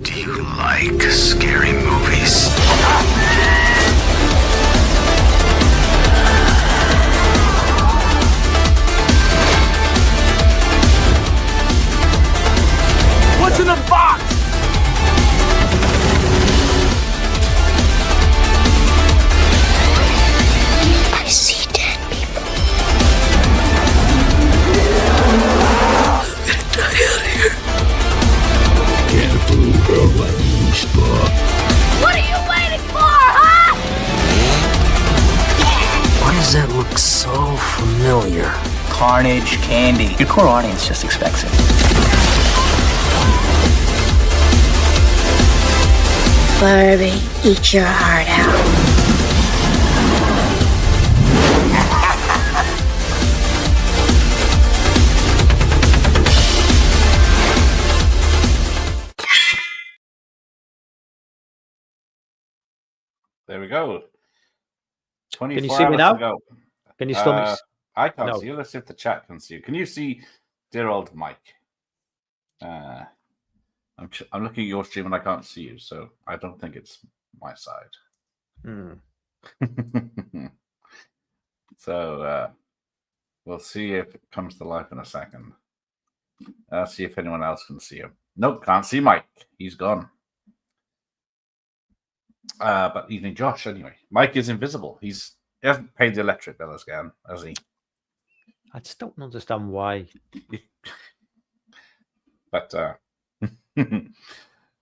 Do you like scary movies? What's in the box? I see dead people. I'm gonna die out here. What are you waiting for, huh? Why does that look so familiar? Carnage candy. Your core audience just expects it. Barbie, eat your heart out. There we go. 24 Can you see me hours now? to go. Can you still? I can't No. see you. Let's see if the chat can see you. Can you see dear old Mike? I'm looking at your stream and I can't see you, so I don't think it's my side. So we'll see if it comes to life in a second. See if anyone else can see him. Nope, can't see Mike. He's gone. But evening, Josh. Anyway, Mike is invisible. He hasn't paid the electric bill again, has he? I just don't understand why. But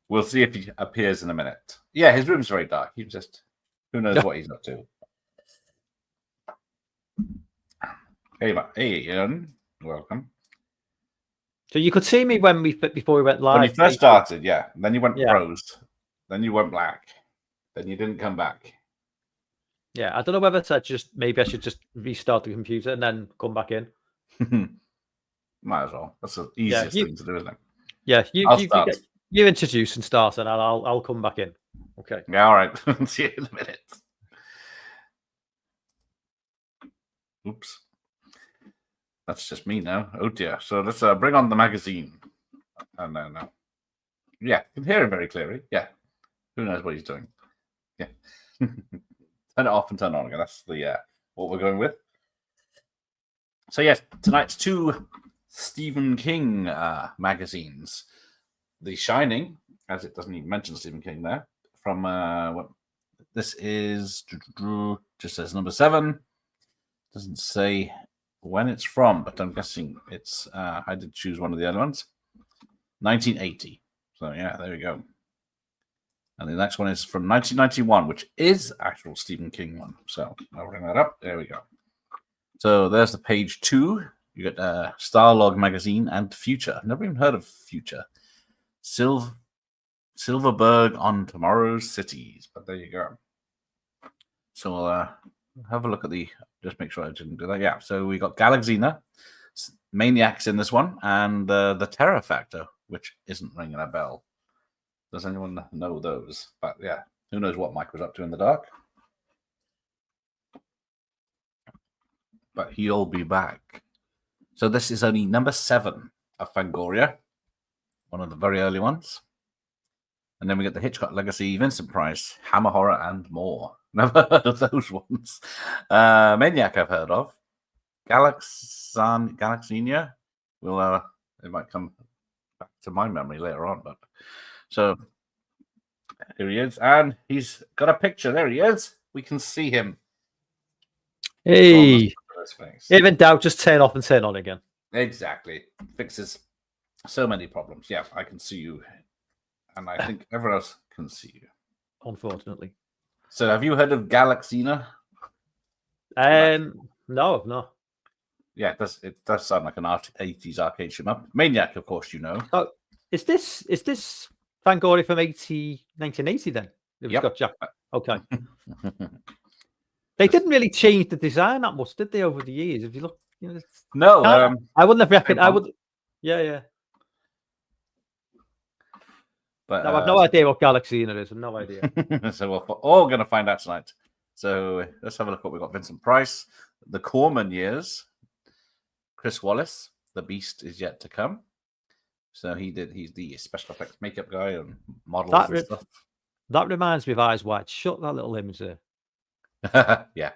we'll see if he appears in a minute. Yeah, his room's very dark. He just who knows what he's up to. Hey, Ian, welcome. So you could see me before we went live. When you first started, yeah. Then you went Yeah. froze. Then you went black. Then you didn't come back. Yeah, I don't know whether to maybe I should just restart the computer and then come back in. Might as well. That's the easiest thing to do, isn't it? Yeah, I'll start. you introduce and start, and I'll come back in. Okay. Yeah, all right. See you in a minute. Oops. That's just me now. Oh dear. So let's bring on the magazine. Oh, no. Yeah, you can hear him very clearly. Yeah. Who knows what he's doing? Yeah. Turn it off and turn it on again. That's the what we're going with. So yes, tonight's two Stephen King magazines. The Shining, as it doesn't even mention Stephen King there, from what this is just says number 7. Doesn't say when it's from, but I'm guessing it's I did choose one of the other ones. 1980. So yeah, there we go. And the next one is from 1991, which is actual Stephen King one. So I'll bring that up. There we go. So there's the page 2. You get Starlog magazine and Future. I've never even heard of Future. Silverberg on Tomorrow's Cities. But there you go. So we'll have a look at just make sure I didn't do that. Yeah, so we got Galaxina, Maniacs in this one, and the Terror Factor, which isn't ringing a bell. Does anyone know those? But yeah, who knows what Mike was up to in the dark? But he'll be back. So this is only number 7 of Fangoria, one of the very early ones. And then we get the Hitchcock Legacy, Vincent Price, Hammer Horror, and more. Never heard of those ones. Maniac I've heard of. Galaxinia. It might come back to my memory later on, but so here he is, and he's got a picture. There he is. We can see him. Hey, if in doubt, just turn off and turn on again. Exactly. Fixes so many problems. Yeah, I can see you, and I think everyone else can see you. Unfortunately. So, have you heard of Galaxina? No. Yeah, it does sound like an 80s arcade shoot up. Maniac, of course, you know. Oh, is this Fangoria from 1980 then? Yep. Got Jack. Okay. They didn't really change the design that much, did they, over the years? If you look, no, I wouldn't have reckoned. I would. Yeah. But no, I've no idea what Galaxina is. I've no idea. So we're all going to find out tonight. So let's have a look what we got. Vincent Price, the Corman years, Chris Wallace, The Beast is Yet to Come. So he's the special effects makeup guy on models and stuff. That reminds me of Eyes Wide Shut. That little image there. Yeah.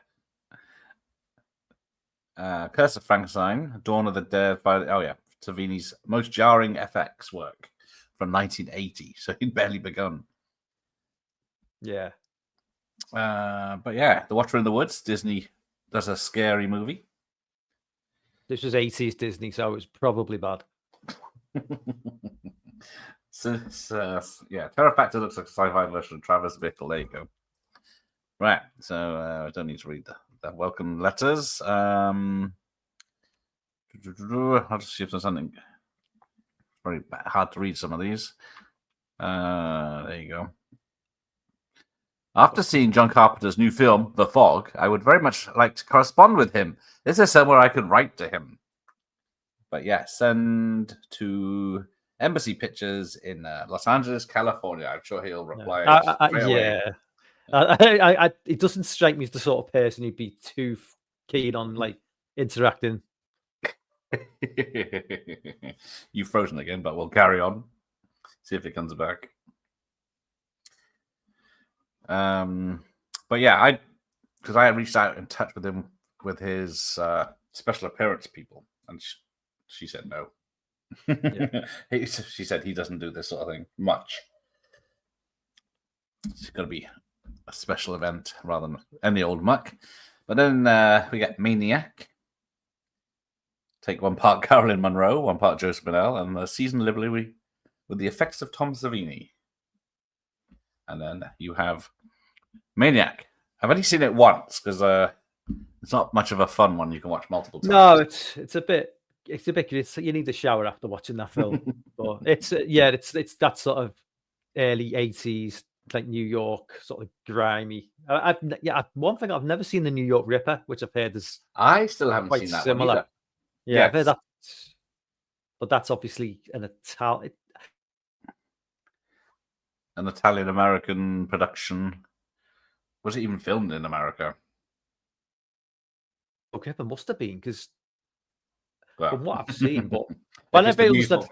Curse of Frankenstein, Dawn of the Dead. Savini's most jarring FX work from 1980. So he'd barely begun. Yeah. But yeah, The Watcher in the Woods. Disney does a scary movie. This was 80s Disney, so it was probably bad. Terror Factor looks like a sci-fi version of Travis Bickle. There you go. Right, so I don't need to read the welcome letters. I'll just see if there's something. Very hard to read some of these. There you go. After seeing John Carpenter's new film, The Fog, I would very much like to correspond with him. Is there somewhere I could write to him? But yeah, send to Embassy Pictures in Los Angeles, California. I'm sure he'll reply. It doesn't strike me as the sort of person who'd be too keen on like interacting. You've frozen again, but we'll carry on. See if it comes back. But yeah, because I reached out in touch with him with his special appearance people, and she said no. Yeah. She said he doesn't do this sort of thing much. It's going to be a special event rather than any old muck. But then we get Maniac. Take one part Carolyn Monroe, one part Joe Spinell, and season liberally with the effects of Tom Savini. And then you have Maniac. I've only seen it once because it's not much of a fun one you can watch multiple times. No, it's a bit. You need a shower after watching that film. But it's that sort of early 80s, like New York, sort of grimy. One thing I've never seen, the New York Ripper, which I've heard is I still haven't quite seen that similar. one either. Yeah, I've heard that, but that's obviously an Italian American production. Was it even filmed in America? Okay, it must have been because from what I've seen, but I never understood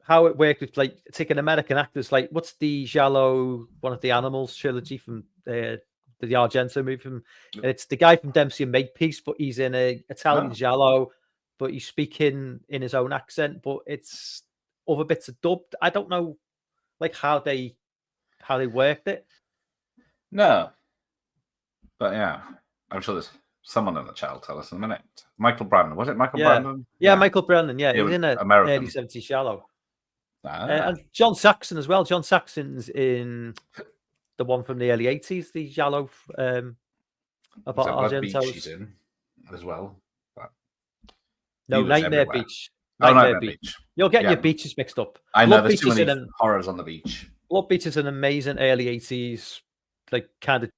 how it worked with like taking American actors. Like, what's the Giallo, one of the Animals trilogy from the Argento movie? It's the guy from Dempsey and Makepeace, but he's in a Italian Giallo, but he's speaking in his own accent. But it's other bits are dubbed. I don't know, like how they worked it. No, but yeah, I'm sure there's someone in the chat will tell us in a minute. Michael Brandon, was it Michael Brandon? Yeah, Michael Brandon. Yeah, he was in an early 70s Shallow. And John Saxon as well. John Saxon's in the one from the early 80s, the Shallow about Argento. She's in as well. But no, Nightmare Beach. Nightmare Beach. You'll get your beaches mixed up. I know there's too many horrors on the beach. Blood Beach is an amazing early 80s, like kind of.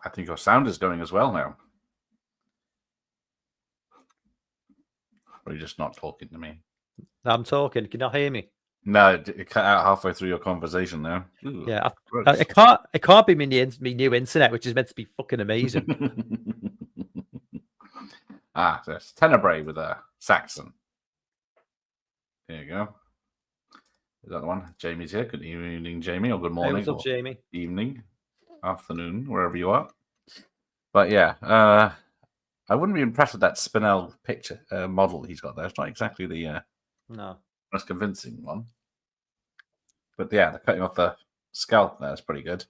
I think your sound is going as well now. Or are you just not talking to me? I'm talking. Can you not hear me? No, it cut out halfway through your conversation there. Ooh, yeah, it can't be me new internet, which is meant to be fucking amazing. So it's Tenebrae with a Saxon. There you go. Is that the one? Jamie's here. Good evening, Jamie, or good morning. Hey, what's up, Jamie? Evening, afternoon, wherever you are. But yeah, I wouldn't be impressed with that Spinell picture model he's got there. It's not exactly the most convincing one. But yeah, the cutting off the scalp there is pretty good.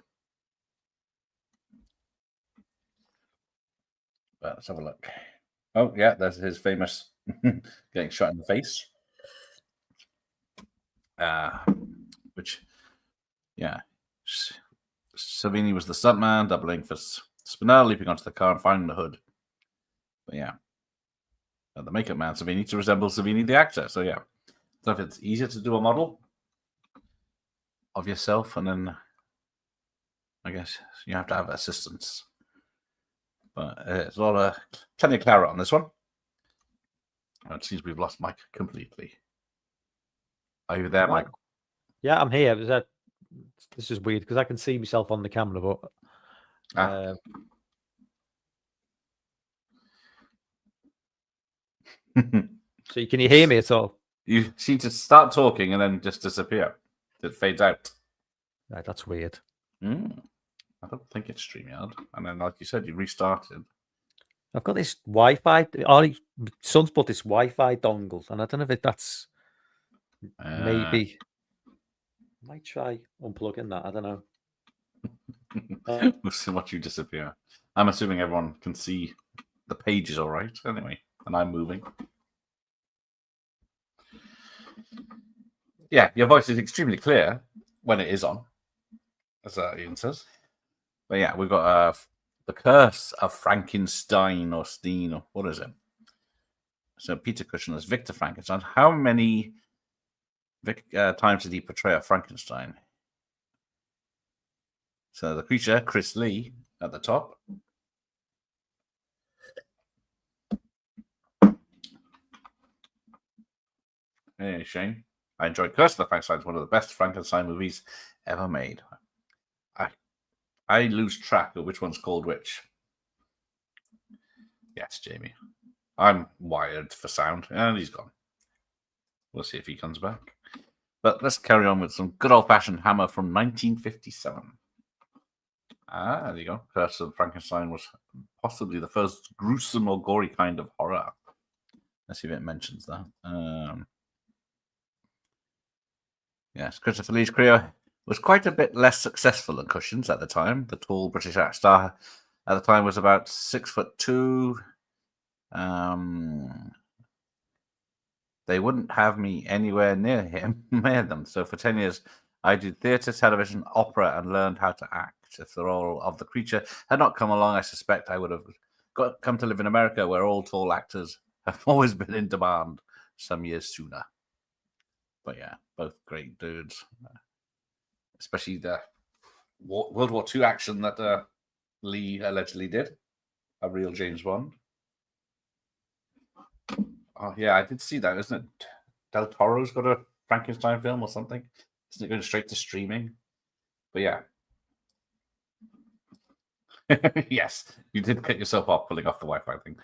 But let's have a look. Oh yeah, there's his famous getting shot in the face. Which, yeah, Savini was the stuntman, doubling for Spinell, leaping onto the car and finding the hood. But yeah, the makeup man Savini to resemble Savini the actor. So yeah, so if it's easier to do a model of yourself, and then I guess you have to have assistants. But it's a lot of plenty of claret on this one. It seems we've lost Mike completely. Are you there, Mike? Yeah, I'm here. This is weird because I can see myself on the camera, but So can you hear me at all? You seem to start talking and then just disappear. It fades out. Right, that's weird. I don't think it's StreamYard. And then, like you said, you restarted. I've got this Wi-Fi. My son's bought this Wi-Fi dongle, and I don't know if that's maybe. I might try unplugging that. I don't know. We'll see what you disappear. I'm assuming everyone can see the pages all right anyway, and I'm moving. Yeah, your voice is extremely clear when it is on, as Ian says. But yeah, we've got The Curse of Frankenstein, or Steen, or what is it? So Peter Cushing as Victor Frankenstein. How many times did he portray a Frankenstein? So the creature, Chris Lee, at the top. Hey, Shane. I enjoyed Curse of the Frankenstein. It's one of the best Frankenstein movies ever made. I lose track of which one's called which. Yes, Jamie. I'm wired for sound, and he's gone. We'll see if he comes back. But let's carry on with some good old-fashioned Hammer from 1957. There you go. Curse of Frankenstein was possibly the first gruesome or gory kind of horror. Let's see if it mentions that. Yes, Christopher Lee's career was quite a bit less successful than Cushing's at the time. The tall British actor star at the time was about 6'2". They wouldn't have me anywhere near them. So for 10 years, I did theatre, television, opera, and learned how to act. If the role of the creature had not come along, I suspect I would have come to live in America, where all tall actors have always been in demand some years sooner. But yeah, both great dudes. Especially the World War II action that Lee allegedly did. A real James Bond. Oh, yeah, I did see that, isn't it? Del Toro's got a Frankenstein film or something. Isn't it going straight to streaming? But yeah. Yes, you did cut yourself off pulling off the Wi-Fi thing.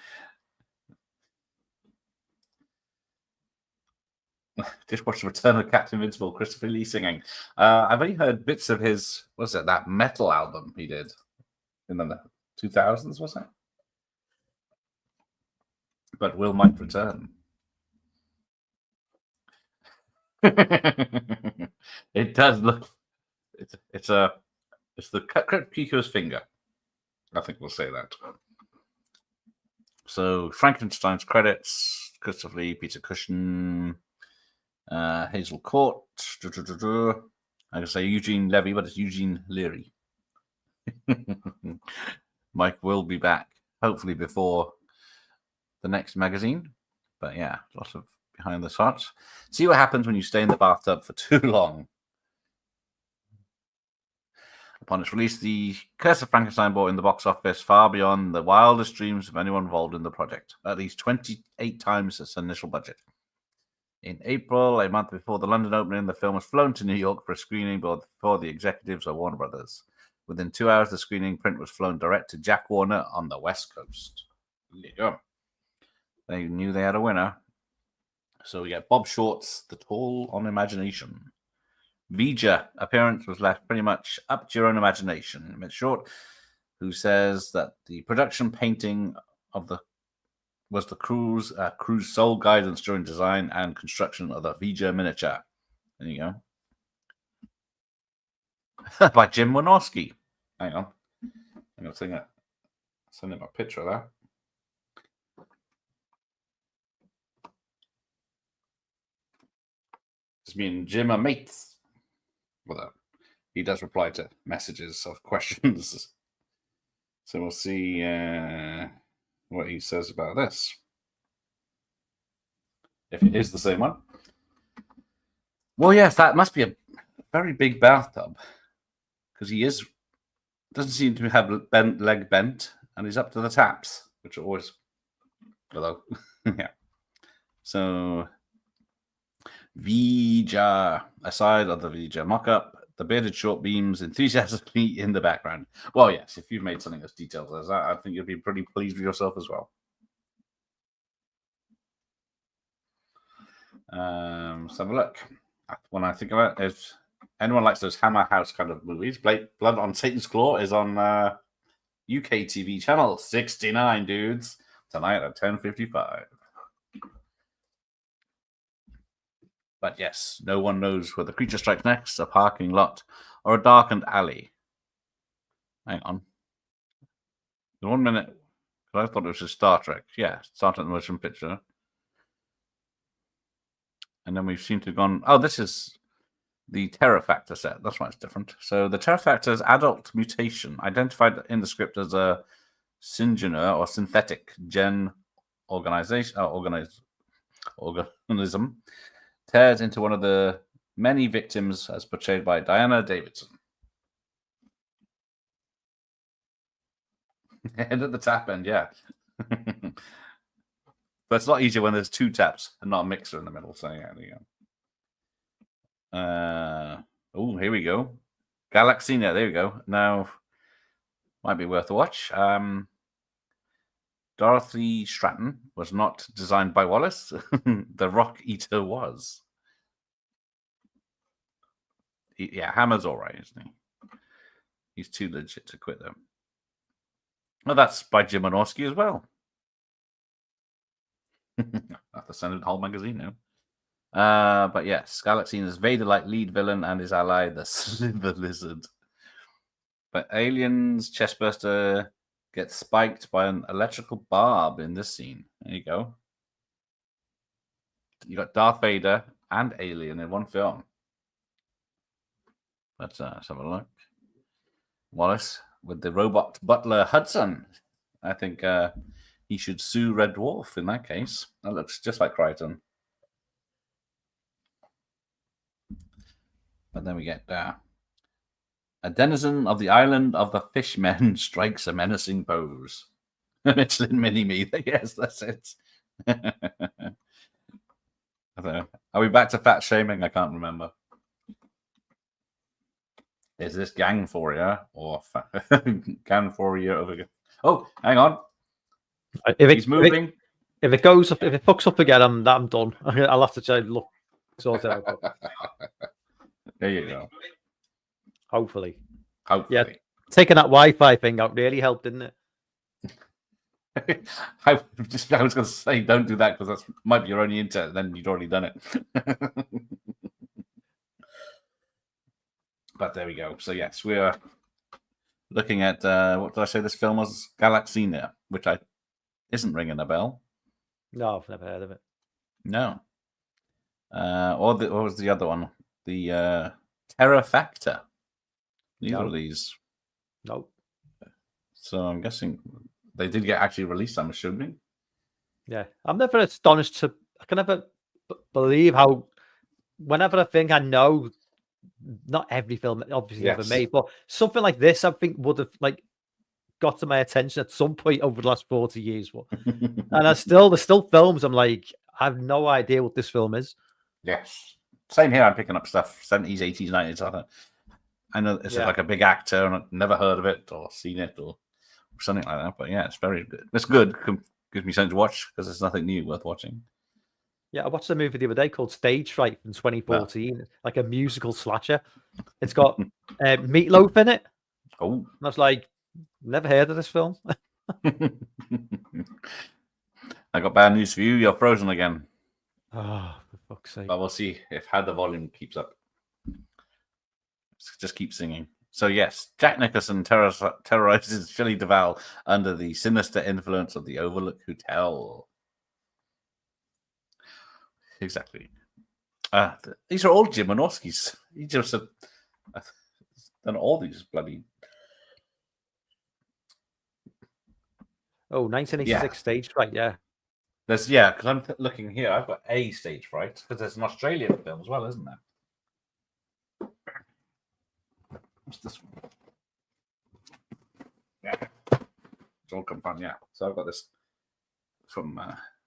Just watched Return of Captain Invincible, Christopher Lee singing. I've only heard bits of his, what's it, that metal album he did in the 2000s, was it? But Will might return. It does look. It's the Crypt Keeper's finger. I think we'll say that. So Frankenstein's credits: Christopher Lee, Peter Cushing, Hazel Court. I can say Eugene Levy, but it's Eugene Leary. Mike will be back, hopefully before the next magazine. But yeah, lots of behind the shots. See what happens when you stay in the bathtub for too long. Upon its release, the Curse of Frankenstein brought in the box office far beyond the wildest dreams of anyone involved in the project, at least 28 times its initial budget. In April, a month before the London opening, the film was flown to New York for a screening before the executives of Warner Brothers. Within 2 hours, the screening print was flown direct to Jack Warner on the West Coast. There you go. They knew they had a winner. So we get Bob Short's The Toll on Imagination. Vija appearance was left pretty much up to your own imagination. Miss Short, who says that the production painting of was the crew's sole guidance during design and construction of the Vija miniature. There you go. By Jim Wynorski. Hang on. I'm going to send him a picture of that. Because me and Jim are mates. Well, he does reply to messages of questions. So we'll see what he says about this. If it is the same one. Well, yes, that must be a very big bathtub. Because he doesn't seem to have leg bent, and he's up to the taps, which are always, hello. Yeah. So Vija, aside of the Vija mock-up, the bearded short beams enthusiastically in the background. Well, yes, if you've made something as detailed as that, I think you'll be pretty pleased with yourself as well. Let's have a look. When I think about it, if anyone likes those Hammer House kind of movies, Blood on Satan's Claw is on UK TV channel 69, dudes, tonight at 10:55. But yes, no one knows where the creature strikes next, a parking lot or a darkened alley. Hang on. In 1 minute, I thought it was just Star Trek. Yeah, Star Trek the motion picture. And then we seem to have gone, oh, this is the Terror Factor set. That's why it's different. So the Terror Factor is adult mutation, identified in the script as a syngener or synthetic gen organism, tears into one of the many victims as portrayed by Diana Davidson. End at the tap end, yeah. But it's a lot easier when there's two taps and not a mixer in the middle. So yeah, there you go. Oh, here we go. Galaxina, there we go. Now, might be worth a watch. Dorothy Stratton was not designed by Wallace. The Rock Eater was. Yeah, Hammer's all right, isn't he? He's too legit to quit them. Well, that's by Jim Wynorski as well. I have to send it the whole magazine now. But yes, Galaxina's Vader-like lead villain and his ally, the Slither Lizard. But Alien's chestburster gets spiked by an electrical barb in this scene. There you go. You got Darth Vader and Alien in one film. Let's have a look. Wallace with the robot butler Hudson. I think he should sue Red Dwarf in that case. That looks just like Crichton. But then we get a denizen of the island of the fishmen strikes a menacing pose. Michelin Mini-Me. Yes, that's it. Are we back to fat shaming? I can't remember. Is this Gangforia or Gangforia over again? Oh, hang on. He's moving. If it goes up, if it fucks up again, I'm done. I'll have to try and look sort it out. There you go. Hopefully. Yeah, taking that Wi-Fi thing out really helped, didn't it? I was going to say, don't do that because that might be your only internet. Then you'd already done it. But there we go. So yes, we are looking at what did I say? This film was Galaxina, which isn't ringing a bell. No, I've never heard of it. No. What was the other one? The Terror Factor. Neither of these. Nope. So I'm guessing they did get actually released, I'm assuming. Yeah. I'm never astonished I can never believe how, whenever I think I know, not every film obviously ever made, but something like this, I think would have got to my attention at some point over the last 40 years. And there's still films I'm like, I have no idea what this film is. Yes. Same here. I'm picking up stuff 70s, 80s, 90s. I know it's like a big actor and I've never heard of it or seen it or something like that. But yeah, it's very good. It's good. Gives me something to watch because there's nothing new worth watching. Yeah, I watched a movie the other day called Stage Fright from 2014, like a musical slasher. It's got Meatloaf in it. Oh, and I was like, never heard of this film. I got bad news for you. You're frozen again. Oh, for fuck's sake! But we'll see how the volume keeps up. Just keep singing. So yes, Jack Nicholson terrorizes Shelley Duvall under the sinister influence of the Overlook Hotel. Exactly. These are all Jim Wynorski's. He just done all these bloody. Oh, 1986 Stage Fright, yeah. Because I'm looking here. I've got a Stage Fright because there's an Australian film as well, isn't there? What's this one? Yeah, it's all come fun. Yeah, so I've got this from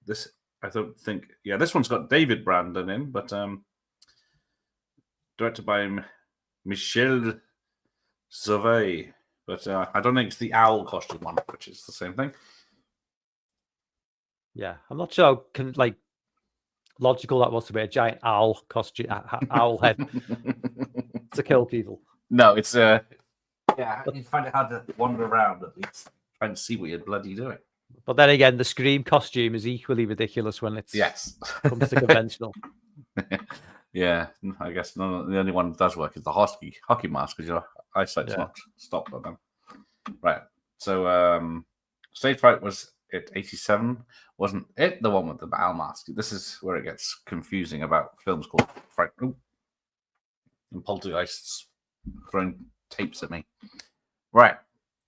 this. I don't think. Yeah, this one's got David Brandon in, but directed by Michel Sauvé. But I don't think it's the owl costume one, which is the same thing. Yeah, I'm not sure. logical that was to wear a giant owl costume, owl head to kill people. No, it's yeah, you find it hard to wander around at least, trying to see what you're bloody doing. But then again, the Scream costume is equally ridiculous when it's Yes. comes to conventional. Yeah, I guess the only one that does work is the hockey mask because your eyesight's not stopped by them. Right. So Stage Fright was at 87. Wasn't it the one with the owl mask? This is where it gets confusing about films called Fright. Ooh. And Poltergeists throwing tapes at me. Right.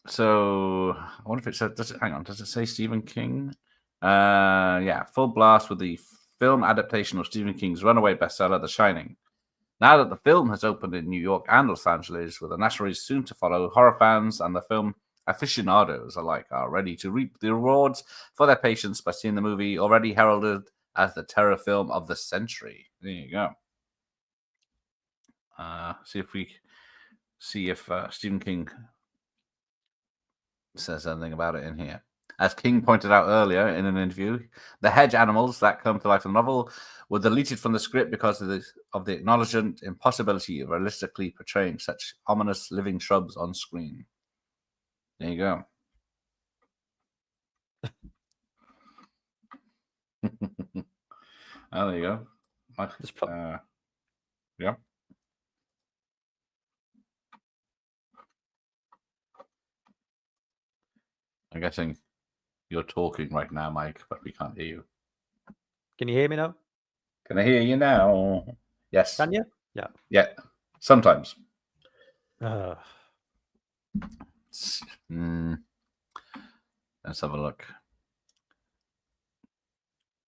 So I wonder if it said. Hang on. Does it say Stephen King? Yeah. Full blast with the film adaptation of Stephen King's runaway bestseller, The Shining. Now that the film has opened in New York and Los Angeles, with a national release soon to follow, horror fans and the film aficionados alike are ready to reap the rewards for their patience by seeing the movie already heralded as the terror film of the century. There you go. See if Stephen King says anything about it in here. As King pointed out earlier in an interview, the hedge animals that come to life in the novel were deleted from the script because of the acknowledged impossibility of realistically portraying such ominous living shrubs on screen. There you go. Oh, there you go. Yeah. I'm guessing you're talking right now, Mike, but we can't hear you. Can you hear me now? Can I hear you now? Yes. Can you? Yeah. Yeah. Sometimes. Uh, Let's have a look.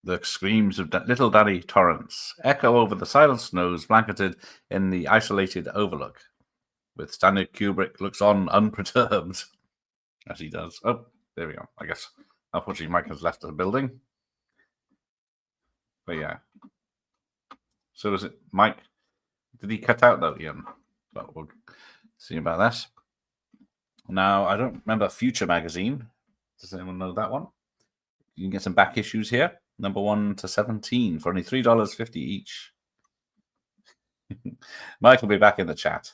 The screams of little Danny Torrance echo over the silent snows blanketed in the isolated overlook, with Stanley Kubrick looks on unperturbed, as he does. Oh, there we go. I guess, unfortunately, Mike has left the building. But yeah. So is it Mike? Did he cut out, though, Ian? But we'll see about that. Now, I don't remember Future Magazine. Does anyone know that one? You can get some back issues here. Number 1 to 17 for only $3.50 each. Mike will be back in the chat.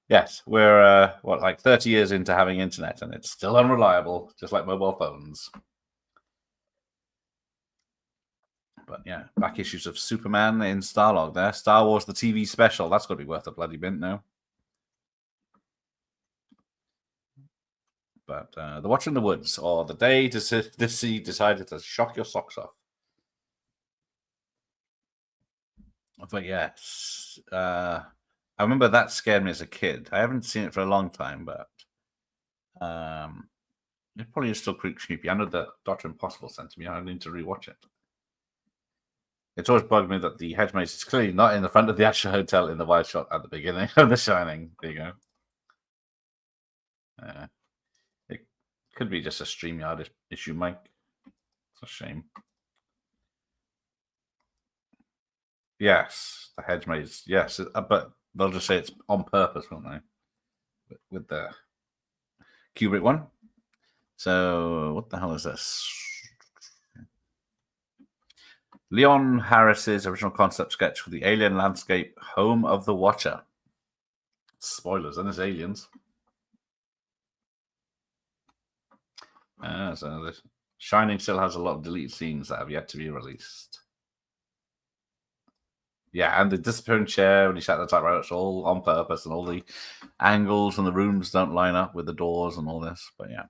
Yes, we're like 30 years into having internet, and it's still unreliable, just like mobile phones. But yeah, back issues of Superman in Starlog there. Star Wars, the TV special. That's got to be worth a bloody mint now. But The Watch in the Woods, or The Day Deceased Decided to Shock Your Socks Off. But yes, I remember that scared me as a kid. I haven't seen it for a long time, but it probably is still creepy. I know that Dr. Impossible sent to me. I need to rewatch it. It's always bugged me that the hedge maze is clearly not in the front of the actual hotel in the wide shot at the beginning of The Shining. There you go. It could be just a StreamYard issue, Mike. It's a shame. Yes, the hedge maze. Yes, but they'll just say it's on purpose, won't they? With the Kubrick one. So, what the hell is this? Leon Harris's original concept sketch for the alien landscape, Home of the Watcher. Spoilers, and there's aliens. So the Shining still has a lot of deleted scenes that have yet to be released. Yeah, and the disappearing chair when he sat at the typewriter, it's all on purpose, and all the angles and the rooms don't line up with the doors and all this. But yeah.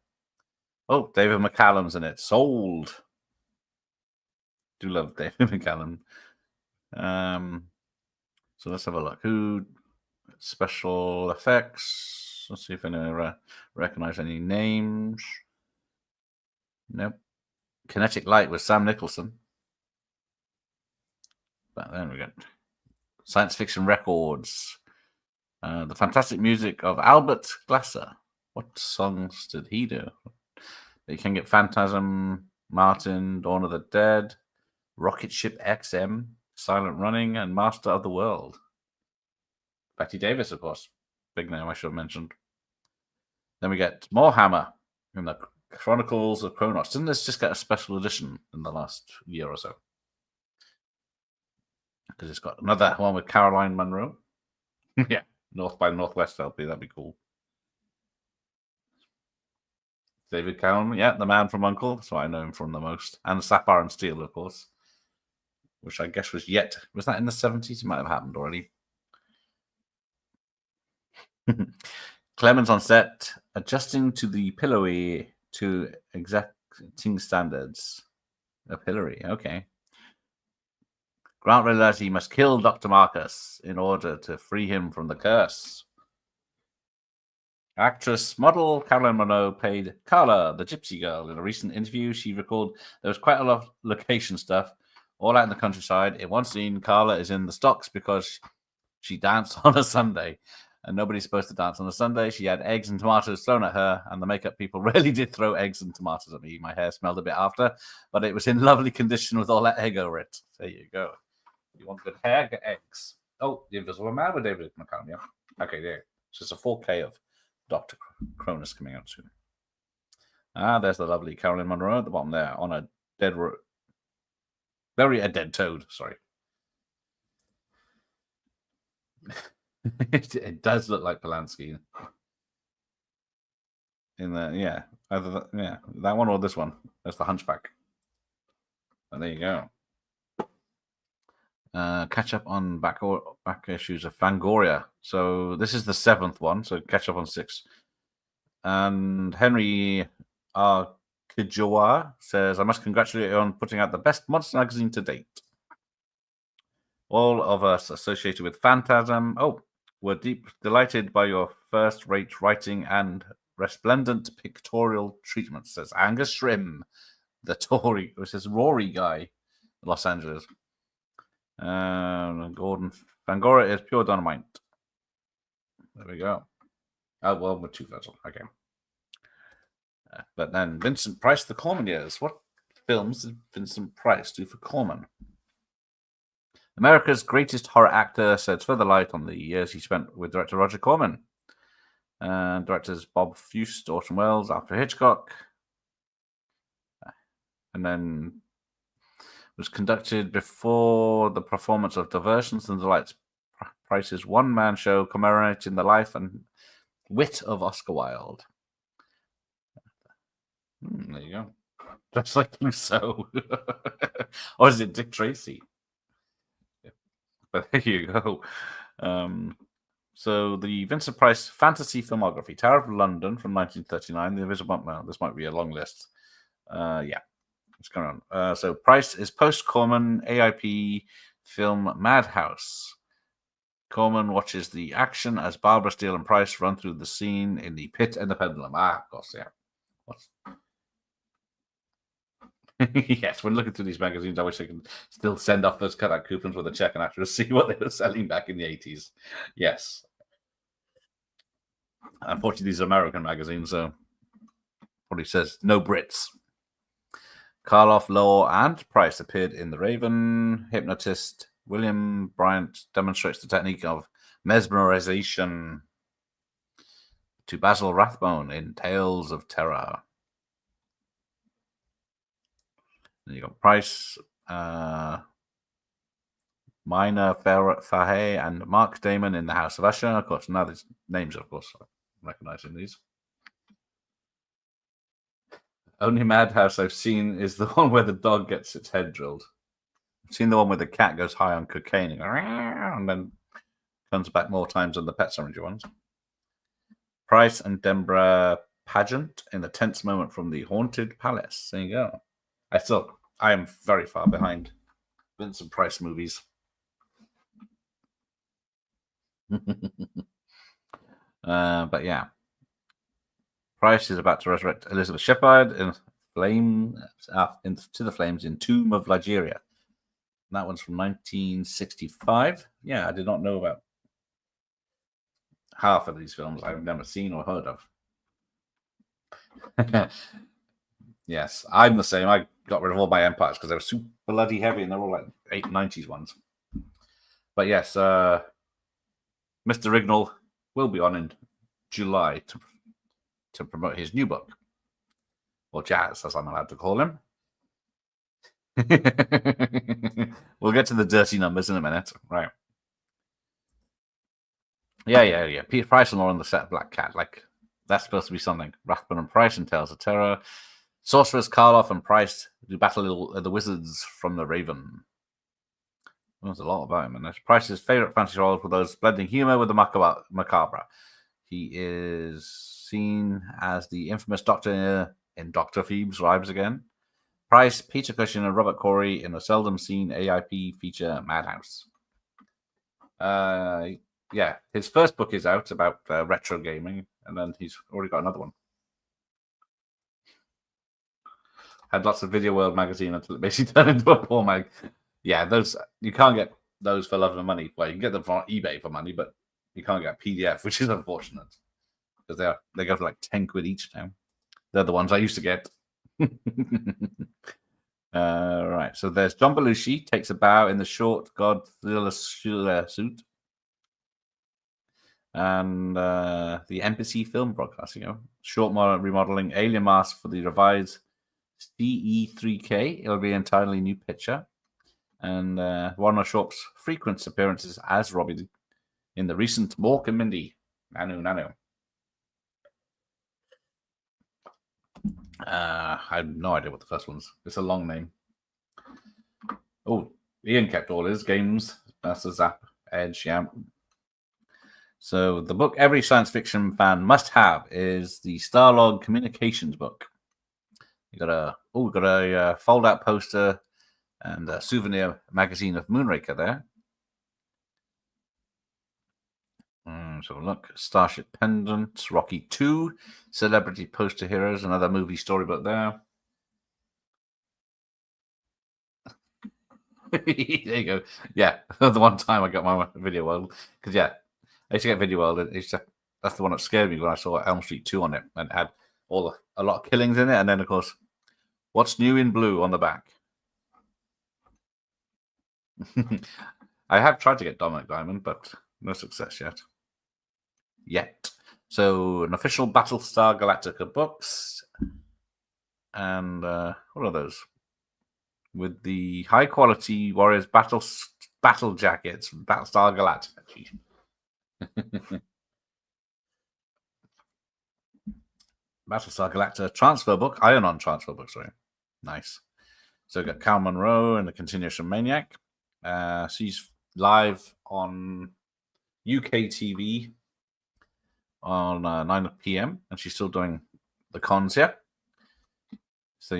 Oh, David McCallum's in it. Sold. Do love David McCallum. So let's have a look. Who special effects? Let's see if anyone recognize any names. Nope. Kinetic Light with Sam Nicholson. But then we got Science Fiction Records. The fantastic music of Albert Glasser. What songs did he do? You can get Phantasm, Martin, Dawn of the Dead, Rocket Ship XM, Silent Running, and Master of the World. Betty Davis, of course. Big name I should have mentioned. Then we get more Hammer in the Chronicles of Kronos. Didn't this just get a special edition in the last year or so? Because it's got another one with Caroline Munro. Yeah, North by Northwest LP. That'd be cool. David Cowan, yeah, the man from Uncle. That's what I know him from the most. And Sapphire and Steel, of course. Which I guess was that in the 70s? It might have happened already. Clemens on set, adjusting to the pillowy to exacting standards. A pillory, okay. Grant realized he must kill Dr. Marcus in order to free him from the curse. Actress model Caroline Munro played Carla, the gypsy girl. In a recent interview, she recalled there was quite a lot of location stuff, all out in the countryside. In one scene, Carla is in the stocks because she danced on a Sunday. And nobody's supposed to dance on a Sunday. She had eggs and tomatoes thrown at her, and the makeup people really did throw eggs and tomatoes at me. My hair smelled a bit after, but it was in lovely condition with all that egg over it. There you go. You want good hair, get eggs. Oh, The Invisible Man with David McCallum, yeah. Okay, there. So it's a 4K of Dr. Cronus coming out soon. There's the lovely Caroline Munro at the bottom there on a dead toad, sorry. It does look like Polanski. In the either that one or this one. That's the Hunchback. And there you go. Catch up on back issues of Fangoria. So this is the 7th one. So catch up on 6. And Henry R. Kijoa says, "I must congratulate you on putting out the best monster magazine to date. All of us associated with Phantasm. We're delighted by your first-rate writing and resplendent pictorial treatment," says Angus Shrim, the Tory, which is Rory guy, Los Angeles. Gordon Fangoria is pure dynamite. There we go. Well, with 2 vessels. Okay. But then Vincent Price, the Corman years. What films did Vincent Price do for Corman? America's greatest horror actor sheds further light on the years he spent with director Roger Corman. Directors Bob Fust, Orson Welles, Alfred Hitchcock. And then was conducted before the performance of Diversions and Delights, Price's one-man show commemorating the life and wit of Oscar Wilde. There you go. Just like Rousseau. Or is it Dick Tracy? But there you go. So the Vincent Price fantasy filmography: Tower of London from 1939, The Invisible Man. Well, this might be a long list. What's going on? So Price is post-Corman AIP film Madhouse. Corman watches the action as Barbara Steele and Price run through the scene in the Pit and the Pendulum. Of course, yeah. Yes, when looking through these magazines, I wish I could still send off those cutout coupons with a check and actually see what they were selling back in the 80s. Yes. Unfortunately, these are American magazines, so probably says no Brits. Karloff, Law, and Price appeared in The Raven. Hypnotist William Bryant demonstrates the technique of mesmerization to Basil Rathbone in Tales of Terror. Then you got Price, Mina Fahey, and Mark Damon in The House of Usher. Of course, now these names, of course, I'm recognizing these. Only Madhouse I've seen is the one where the dog gets its head drilled. I've seen the one where the cat goes high on cocaine and then comes back more times than the Pet Sematary ones. Price and Dembra Pageant in the tense moment from the Haunted Palace. There you go. I am very far behind Vincent Price movies. But yeah. Price is about to resurrect Elizabeth Shepard in to the flames in Tomb of Ligeia. That one's from 1965. Yeah, I did not know about half of these films. I've never seen or heard of. Yes, I'm the same. I got rid of all my empires because they were super bloody heavy and they're all like 90s ones. But yes, Mr. Rignall will be on in July to promote his new book. or Jazz, as I'm allowed to call him. We'll get to the dirty numbers in a minute, right? Yeah. Peter Price and more on the set of Black Cat. Like, that's supposed to be something. Rathbone and Price and Tales of Terror. Sorcerers Karloff and Price do battle the wizards from the Raven. There's a lot about him in this. Price's favorite fantasy roles were those blending humor with the macabre. He is seen as the infamous Doctor in Dr. Phoebe's Rhymes Again. Price, Peter Cushing, and Robert Corey in the seldom seen AIP feature Madhouse. Yeah, his first book is out about retro gaming, and then he's already got another one. Had lots of Video World magazine until it basically turned into a poor mag. Yeah, those you can't get those for love of money. Well, you can get them from eBay for money, but you can't get PDF, which is unfortunate because they go for like 10 quid each now. They're the ones I used to get. Right, so there's John Belushi takes a bow in the short Godzilla suit. And the Embassy Film Broadcasting, short remodeling alien mask for the revised CE3K. It'll be an entirely new picture. And Warner Sharp's frequent appearances as Robbie in the recent Mork and Mindy. Nanu. I have no idea what the first one's. It's a long name. Oh, Ian kept all his games. That's a Zap Edge, yeah. So the book every science fiction fan must have is the Starlog Communications book. You got a fold-out poster and a souvenir magazine of Moonraker there. So look, Starship Pendant, Rocky 2, Celebrity Poster Heroes, another movie storybook there. There you go. Yeah, the one time I got my Video World, because I used to get Video World. That's the one that scared me when I saw Elm Street 2 on it, and it had a lot of killings in it, and then of course, what's new in blue on the back. I have tried to get Dominic Diamond, but no success yet. So an official Battlestar Galactica books, and what are those? With the high quality Warriors battle jackets, Battlestar Galactica. Battlestar Galactica transfer book, Ion transfer book, sorry. Nice. So we've got Cal Monroe and the Continuation Maniac. She's live on UK TV on 9 p.m. and she's still doing the cons here. So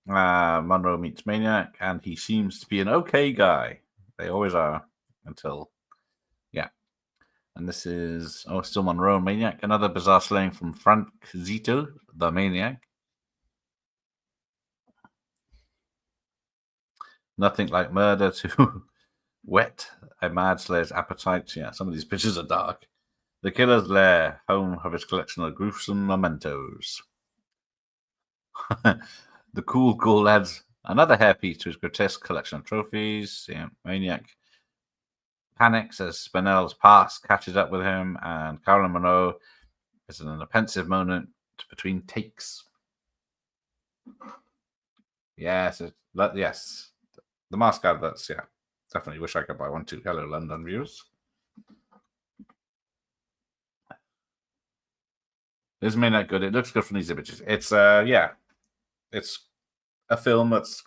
Monroe meets Maniac, and he seems to be an okay guy. They always are until, And this is, still Monroe and Maniac. Another bizarre slaying from Frank Zito, the Maniac. Nothing like murder to whet a mad slayer's appetite. Yeah, some of these pictures are dark. The Killer's Lair, home of his collection of gruesome mementos. The cool adds another hairpiece to his grotesque collection of trophies. Yeah, Maniac panics as Spinell's past catches up with him, and Carolyn Monroe is in a pensive moment between takes. Yes. The mask adverts, definitely wish I could buy one too. Hello, London viewers. This may not good. It looks good from these images. It's it's a film it's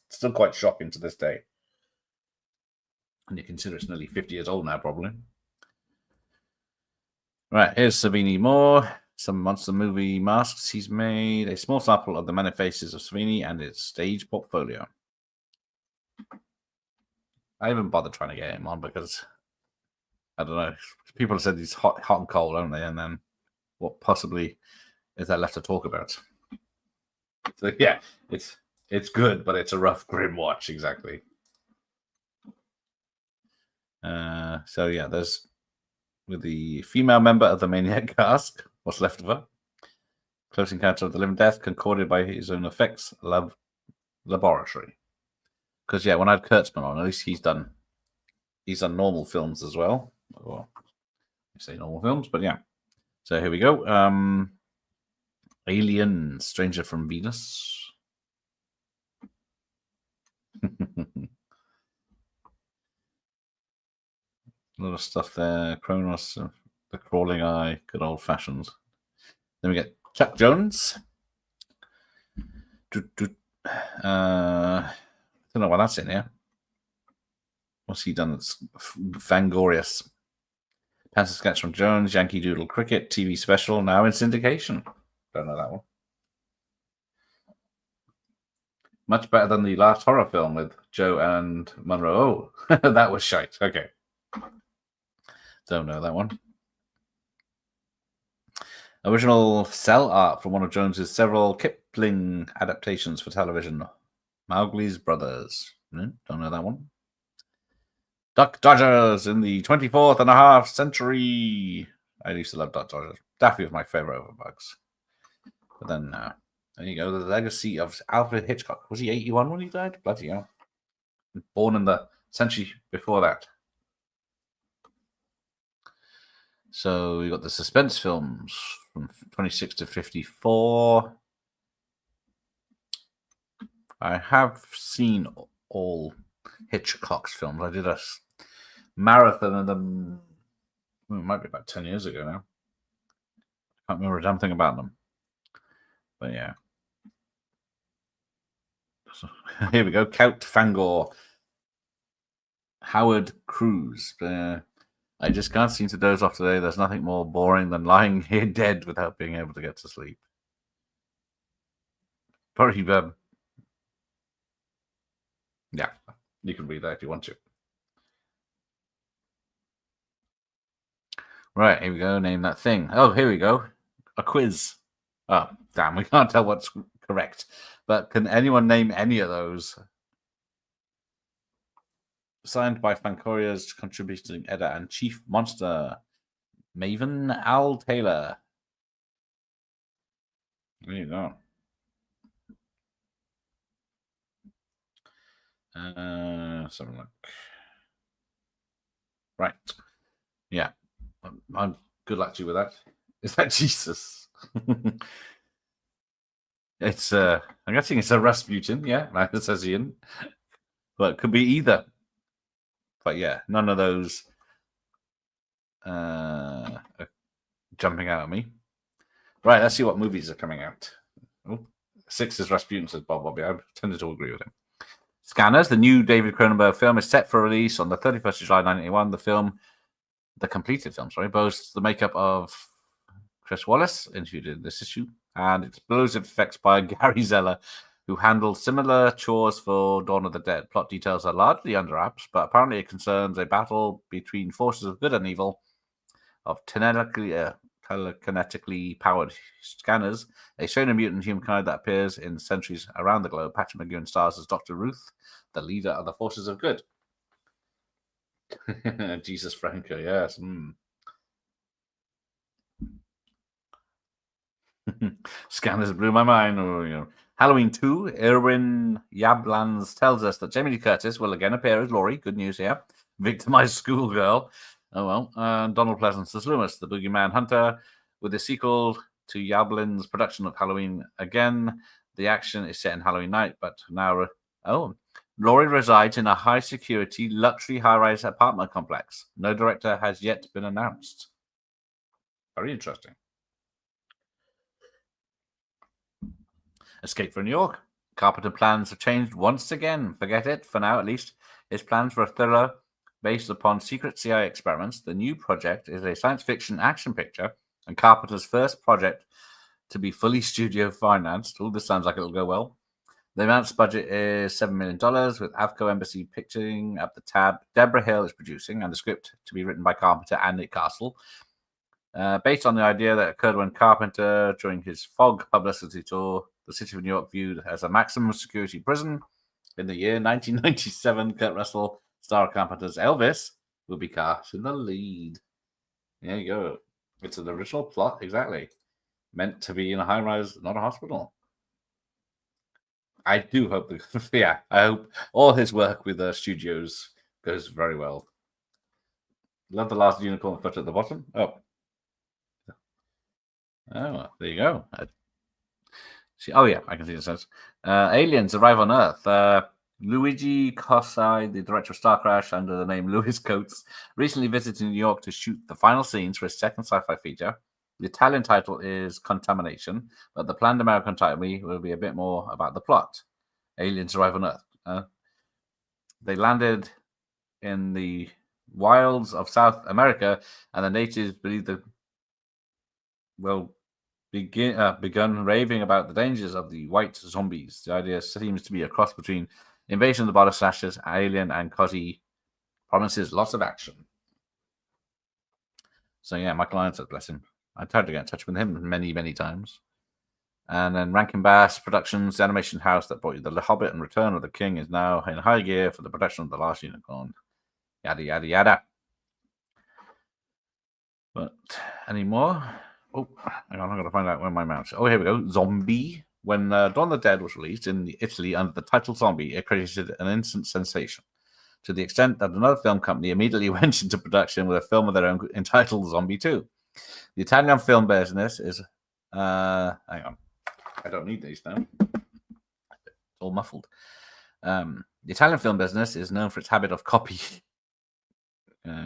still quite shocking to this day. And you consider it's nearly 50 years old now, probably. Right, here's Savini Moore. Some monster movie masks he's made. A small sample of the many faces of Savini and his stage portfolio. I haven't bothered trying to get him on because, I don't know, people have said he's hot and cold, haven't they? And then what possibly is there left to talk about? So, it's good, but it's a rough, grim watch, exactly. There's with the female member of the Maniac cast, what's left of her. Close Encounter of the Living Death, concorded by his own effects laboratory. Because when I had Kurtzman on, at least he's done normal films as well. Or I say normal films, but So here we go. Alien, Stranger from Venus. A lot of stuff there. Kronos, The Crawling Eye, good old fashions. Then we get Chuck Jones. Don't know why that's in here. What's he done? It's Fangoria. Pencil sketch from Jones, Yankee Doodle Cricket, TV special, now in syndication. Don't know that one. Much better than the last horror film with Joe and Monroe. Oh, that was shite. Okay. Don't know that one. Original cell art from one of Jones's several Kipling adaptations for television. Mowgli's Brothers. Don't know that one. Duck Dodgers in the 24th and a half century. I used to love Duck Dodgers. Daffy was my favorite over Bugs. But then, there you go. The legacy of Alfred Hitchcock. Was he 81 when he died? Bloody hell. Born in the century before that. So we got the suspense films from 26 to 54. I have seen all Hitchcock's films. I did a marathon of them. It might be about 10 years ago now. Can't remember a damn thing about them. But yeah. So, here we go. Count Fangor. Howard Cruz. I just can't seem to doze off today. There's nothing more boring than lying here dead without being able to get to sleep. Probably, yeah, you can read that if you want to. Right, here we go. Name that thing. Oh, here we go. A quiz. Oh, damn, we can't tell what's correct. But can anyone name any of those? Signed by Fankoria's contributing editor and chief monster, Maven Al Taylor. There you go. Let's have a look. Right. Yeah. I'm good luck to you with that. Is that Jesus? It's I'm guessing it's a Rasputin, yeah, like it says Ian. But it could be either. But yeah, none of those are jumping out at me. Right, let's see what movies are coming out. Oh, 6 is Rasputin, says Bob Bobby. I tended to agree with him. Scanners, the new David Cronenberg film, is set for release on the 31st of July 1981. The completed film, boasts the makeup of Chris Wallace, interviewed in this issue, and explosive effects by Gary Zeller, who handled similar chores for Dawn of the Dead. Plot details are largely under wraps, but apparently it concerns a battle between forces of good and evil, of telekinetically powered scanners, a shonen mutant humankind that appears in centuries around the globe. Patrick McGowan stars as Dr. Ruth, the leader of the forces of good. Jesus Franco, yes. Scanners blew my mind. Halloween 2, Irwin Yablans tells us that Jamie Lee Curtis will again appear as Laurie. Good news here. Victimized schoolgirl. Oh well. Donald Pleasance as Loomis, the boogeyman hunter. With the sequel to Yablin's production of Halloween again, the action is set in Halloween night, but now... Laurie resides in a high-security, luxury high-rise apartment complex. No director has yet been announced. Very interesting. Escape from New York. Carpenter plans have changed once again. Forget it, for now at least. His plans for a thriller based upon secret CIA experiments. The new project is a science fiction action picture and Carpenter's first project to be fully studio financed. All this sounds like it'll go well. The announced budget is $7 million, with Avco Embassy picking up the tab. Deborah Hill is producing, and the script to be written by Carpenter and Nick Castle. Based on the idea that occurred when Carpenter, during his Fog publicity tour, the city of New York viewed as a maximum security prison. In the year 1997, Kurt Russell, star of Carpenter's Elvis, will be cast in the lead. There you go. It's an original plot, exactly. Meant to be in a high-rise, not a hospital. I do hope, I hope all his work with the studios goes very well. Love the last unicorn foot at the bottom. Oh, there you go. Oh yeah, I can see it says. Aliens arrive on Earth. Luigi Cossai, the director of Star Crash under the name Louis Coates, recently visited New York to shoot the final scenes for his second sci-fi feature. The Italian title is Contamination, but the planned American title will be a bit more about the plot. Aliens arrive on Earth. They landed in the wilds of South America, and the natives believe that begun raving about the dangers of the white zombies. The idea seems to be a cross between Invasion of the Body Slashers, Alien, and Cosy promises lots of action. So yeah, Michael Irons said, bless him. I tried to get in touch with him many, many times. And then Rankin Bass Productions, the animation house that brought you The Hobbit and Return of the King, is now in high gear for the production of The Last Unicorn. Yada, yada, yada. But any more? Oh, hang on, I'm going to find out where my mouse is. Oh, here we go. Zombie. When Dawn of the Dead was released in Italy under the title Zombie, it created an instant sensation, to the extent that another film company immediately went into production with a film of their own entitled Zombie 2. The Italian film business is... hang on. I don't need these now. It's all muffled. The Italian film business is known for its habit of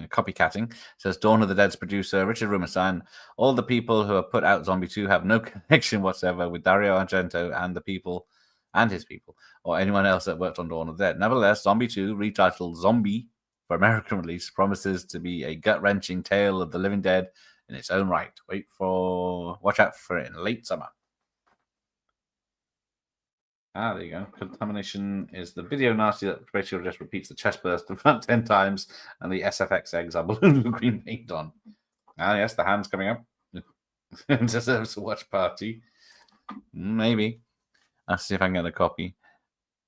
copycatting, says Dawn of the Dead's producer Richard Rubenstein. All the people who have put out Zombie 2 have no connection whatsoever with Dario Argento and his people, or anyone else that worked on Dawn of the Dead. Nevertheless, Zombie 2, retitled Zombie for American release, promises to be a gut-wrenching tale of the living dead in its own right. Watch out for it in late summer. There you go. Contamination is the video nasty that basically just repeats the chest burst about 10 times, and the SFX eggs are ballooned with green paint on. Yes, the hand's coming up. Deserves a watch party. Maybe. I'll see if I can get a copy.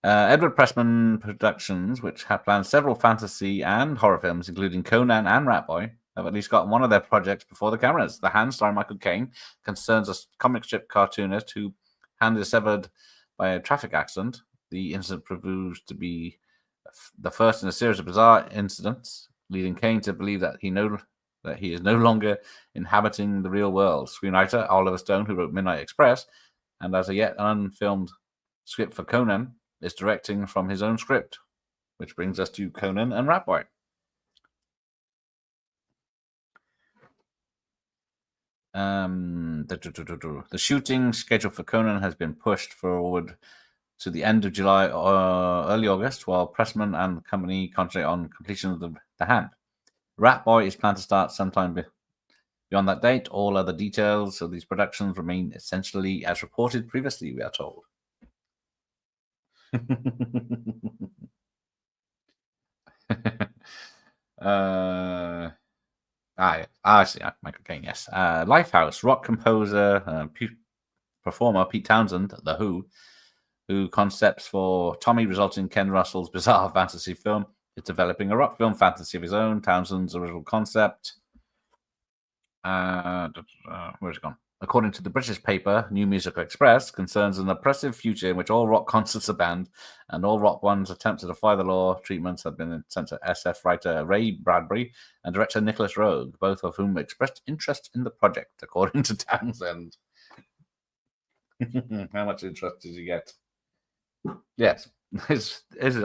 Edward Pressman Productions, which have planned several fantasy and horror films, including Conan and Ratboy, have at least got one of their projects before the cameras. The Hand, starring Michael Caine, concerns a comic strip cartoonist whose hand is severed by a traffic accident. The incident proves to be the first in a series of bizarre incidents, leading Caine to believe that he is no longer inhabiting the real world. Screenwriter Oliver Stone, who wrote Midnight Express, and as a yet unfilmed script for Conan, is directing from his own script, which brings us to Conan and Ratboy. The shooting schedule for Conan has been pushed forward to the end of July or early August, while Pressman and the company concentrate on completion of the Hand. Ratboy is planned to start sometime beyond that date. All other details of these productions remain essentially as reported previously, we are told. I see. Michael Caine, yes. Lifehouse, rock composer, performer Pete Townsend, The who concepts for Tommy resulting in Ken Russell's bizarre fantasy film, is developing a rock film fantasy of his own. Townsend's original concept. Where's it gone? According to the British paper New Musical Express, concerns an oppressive future in which all rock concerts are banned and all rock ones attempt to defy the law. Treatments have been sent to SF writer Ray Bradbury and director Nicholas Rogue, both of whom expressed interest in the project, according to Townsend. How much interest did you get? Yes,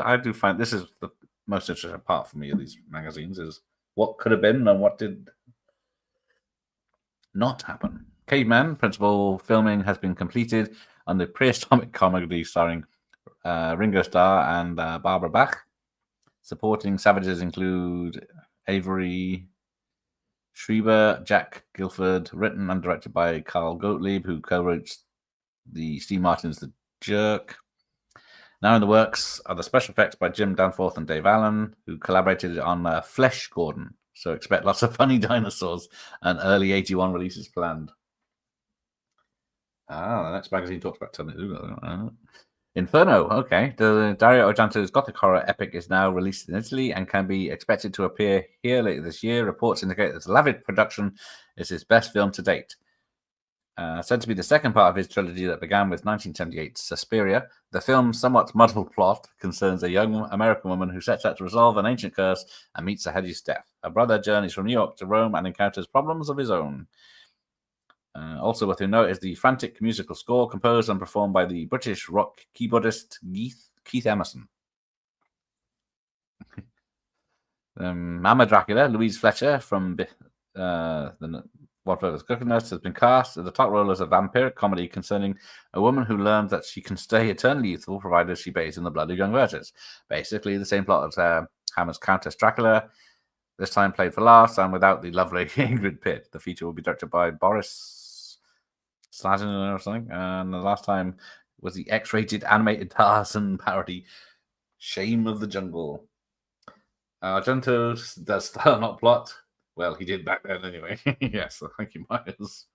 I do find this is the most interesting part for me of these magazines, is what could have been and what did not happen. Caveman principal filming has been completed on the prehistoric comedy starring Ringo Starr and Barbara Bach. Supporting savages include Avery Schreiber, Jack Guilford, written and directed by Carl Gottlieb, who co-wrote the Steve Martin's The Jerk. Now in the works are the special effects by Jim Danforth and Dave Allen, who collaborated on Flesh Gordon. So expect lots of funny dinosaurs and early 81 releases planned. The next magazine talks about Inferno. Okay. The Dario Argento's Gothic horror epic is now released in Italy and can be expected to appear here later this year. Reports indicate that the lavish production is his best film to date. Said to be the second part of his trilogy that began with 1978's Suspiria, the film's somewhat muddled plot concerns a young American woman who sets out to resolve an ancient curse and meets a hideous death. Her brother journeys from New York to Rome and encounters problems of his own. Also worth note is the frantic musical score composed and performed by the British rock keyboardist Keith Emerson. Mama Dracula, Louise Fletcher from the What Brothers Coconuts has been cast as the top role as a vampiric comedy concerning a woman who learns that she can stay eternally youthful provided she bathes in the blood of young virgins. Basically, the same plot as Hammer's Countess Dracula, this time played for laughs and without the lovely Ingrid Pitt. The feature will be directed by Boris Slazin or something, and the last time was the X-rated animated Tarzan parody, Shame of the Jungle. Argento does style, not plot. Well, he did back then anyway. Yes, so thank you, Myers.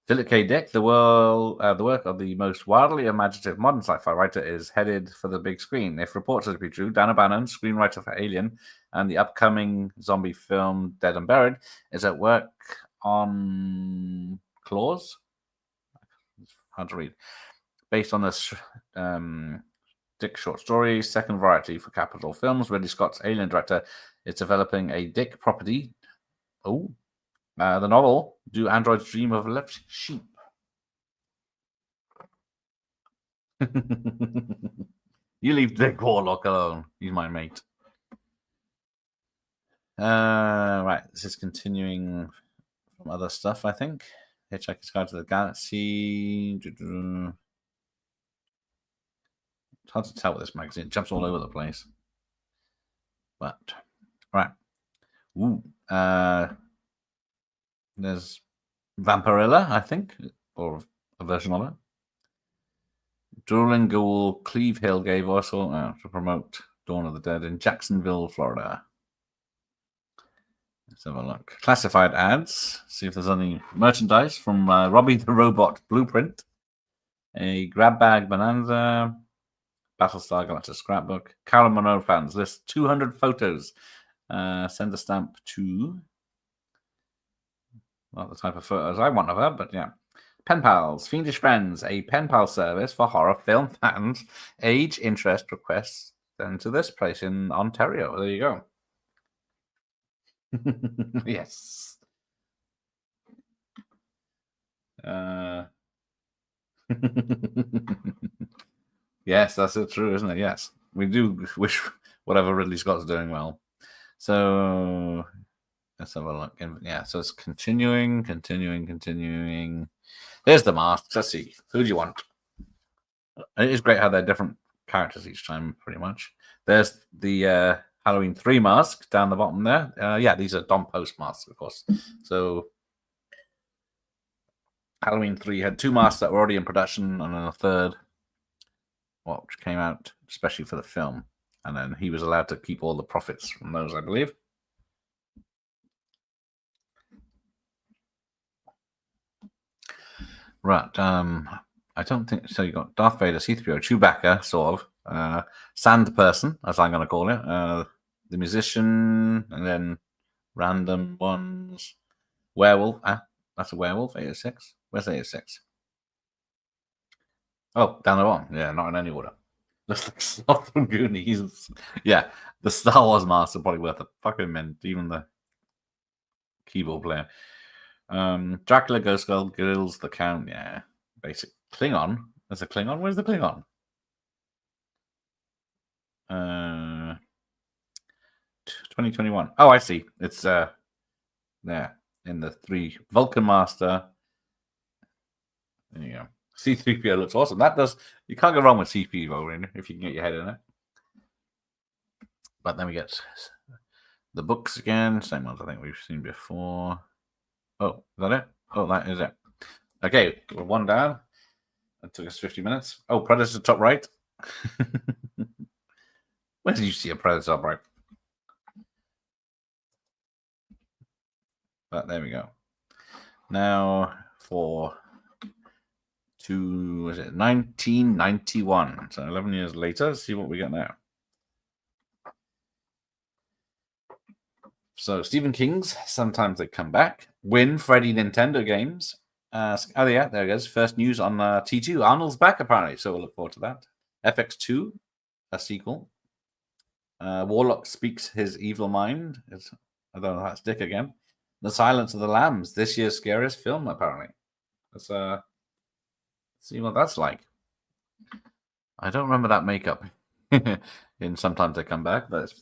Philip K. Dick, the work of the most wildly imaginative modern sci-fi writer, is headed for the big screen. If reports are to be true, Dan O'Bannon, screenwriter for Alien and the upcoming zombie film Dead and Buried, is at work on Claws. It's hard to read. Based on this Dick short story, second variety for Capitol Films. Ridley Scott's Alien director is developing a Dick property. The novel, Do Androids Dream of Left Sheep? You leave Dick Warlock alone. He's my mate. Right, this is continuing from other stuff, I think. Hitchhiker's Guide to the Galaxy. It's hard to tell with this magazine. It jumps all over the place. But, right. There's Vampirilla, I think, or a version of it. Dueling Ghoul Cleve Hill gave also to promote Dawn of the Dead in Jacksonville, Florida. Let's have a look. Classified ads. See if there's any merchandise from Robbie the Robot Blueprint. A grab bag bonanza. Battlestar Galactica scrapbook. Carol Monroe fans list 200 photos. Send a stamp to. Not the type of photos I want of her, but yeah. Pen Pals, Fiendish Friends, a pen pal service for horror film fans. Age, interest, requests sent to this place in Ontario. There you go. Yes. Yes, that's true, isn't it? Yes. We do wish whatever Ridley Scott's doing well. So let's have a look. Yeah, so it's continuing. There's the masks. Let's see. Who do you want? It is great how they're different characters each time, pretty much. There's the Halloween 3 mask down the bottom there. Yeah, these are Don Post masks, of course. So Halloween 3 had 2 masks that were already in production, and then a third, which came out especially for the film. And then he was allowed to keep all the profits from those, I believe. Right. I don't think so. You got Darth Vader, C-3PO, Chewbacca, sort of. Sand Person, as I'm going to call it. The musician, and then random ones. Werewolf. That's a werewolf. 806. Where's 806? Oh, down the bottom. Yeah, not in any order. Looks like Sloth from Goonies. Yeah, the Star Wars mask are probably worth a fucking mint. Even the keyboard player. Dracula, Ghost Girl, Gills, the Count. Yeah, basic Klingon. There's a Klingon. Where's the Klingon? 2021. Oh, I see. It's there in the 3 Vulcan Master. There you go. C-3PO looks awesome. That does. You can't go wrong with C-3PO if you can get your head in it. But then we get the books again. Same ones I think we've seen before. Oh, is that it? Oh, that is it. Okay, we're one down. That took us 50 minutes. Oh, Predator top right. Where did you see a Predator top right? But there we go. Now for 1991. So 11 years later, let's see what we got now. So Stephen King's Sometimes They Come Back. Win Freddy Nintendo games. Oh yeah, there it goes. First news on T2. Arnold's back apparently, so we'll look forward to that. FX2, a sequel. Warlock Speaks His Evil Mind. I don't know if that's Dick again. The Silence of the Lambs, this year's scariest film, apparently. Let's see what that's like. I don't remember that makeup in Sometimes They Come Back, but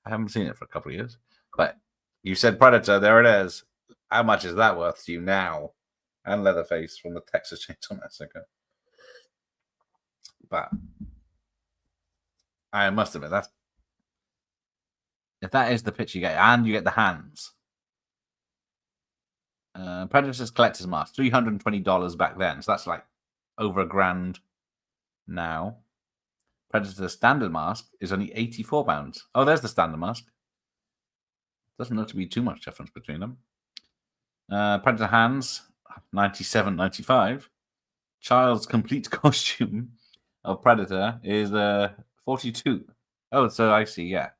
I haven't seen it for a couple of years. But you said Predator, there it is. How much is that worth to you now? And Leatherface from the Texas Chainsaw Massacre. But I must admit, if that is the pitch you get, and you get the hands. Predator's Collector's Mask, $320 back then. So that's like over $1,000 now. Predator's Standard Mask is only £84. Oh, there's the Standard Mask. Doesn't look to be too much difference between them. Predator Hands, $97.95. Child's complete costume of Predator is $42. Oh, so I see, yeah.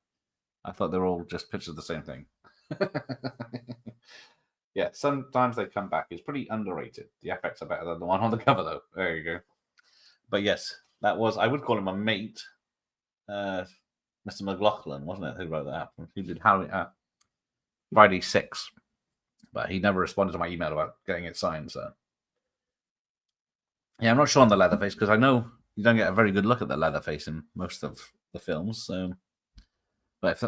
I thought they were all just pictures of the same thing. Yeah, Sometimes They Come Back is pretty underrated. The effects are better than the one on the cover, though. There you go. But yes, that was, I would call him a mate, Mr. McLaughlin, wasn't it, who wrote that? Who did Friday 6. But he never responded to my email about getting it signed, so. Yeah, I'm not sure on the Leatherface, because I know you don't get a very good look at the Leatherface in most of the films, so. But if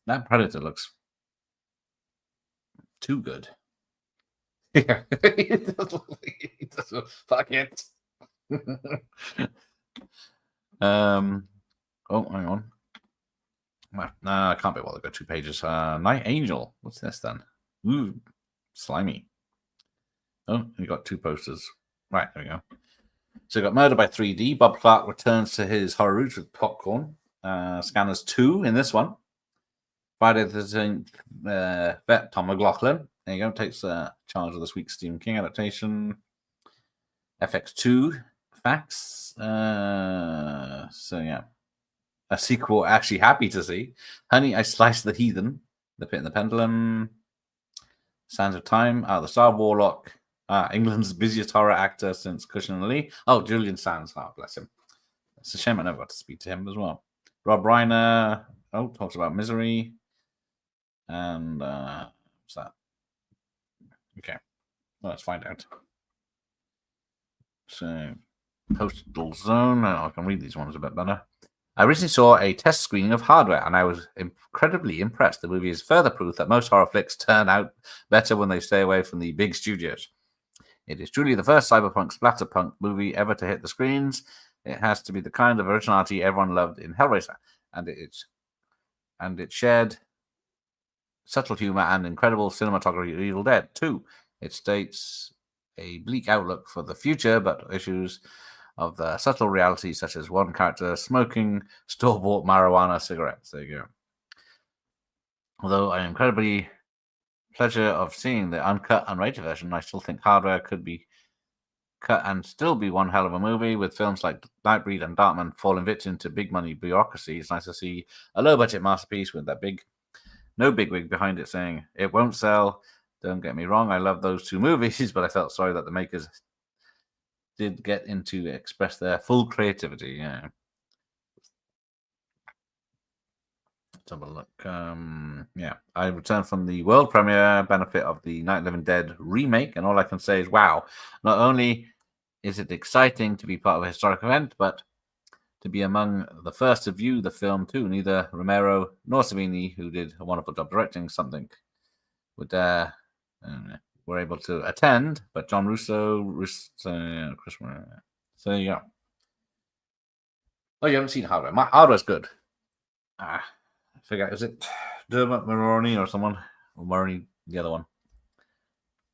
that Predator looks too good. Yeah, he doesn't. Fuck it. Oh, hang on. No, I can't be able to go 2 pages. Night Angel. What's this then? Ooh, slimy. Oh, you got 2 posters. Right, there we go. So you got Murder by 3D. Bob Clark returns to his horror roots with Popcorn. Scanners 2 in this one. Friday the 13th, vet Tom McLaughlin. There you go. Takes charge of this week's Stephen King adaptation. FX2 Facts. So yeah, a sequel. Actually, happy to see. Honey, I Sliced the Heathen. The Pit and the Pendulum. Sands of Time. The Star Warlock. England's busiest horror actor since Cushion and Lee. Oh, Julian Sands. Bless him. It's a shame I never got to speak to him as well. Rob Reiner. Talks about Misery. And what's that? Okay, well, let's find out. So, Postal Zone. I can read these ones a bit better. I recently saw a test screening of Hardware, and I was incredibly impressed. The movie is further proof that most horror flicks turn out better when they stay away from the big studios. It is truly the first cyberpunk splatterpunk movie ever to hit the screens. It has to be the kind of originality everyone loved in Hellraiser, and it shared subtle humor and incredible cinematography of Evil Dead 2. It states a bleak outlook for the future, but issues of the subtle reality, such as one character smoking store-bought marijuana cigarettes. There you go. Although I am incredibly pleasure of seeing the uncut, unrated version, I still think Hardware could be cut and still be one hell of a movie. With films like Nightbreed and Darkman falling victim to big money bureaucracy, it's nice to see a low-budget masterpiece with that no bigwig behind it saying it won't sell. Don't get me wrong, I love those 2 movies, but I felt sorry that the makers did get into express their full creativity. Yeah. Let's have a look. Yeah, I returned from the world premiere benefit of the Night of the Living Dead remake, and all I can say is, wow! Not only is it exciting to be part of a historic event, but to be among the first to view the film too. Neither Romero nor Savini, who did a wonderful job directing something, were able to attend, but John Russo, Chris. So there you go. Oh, you haven't seen Hardware. Hardware's good. I forget, is it Dermot Mulroney or someone? Or Mulroney, the other one.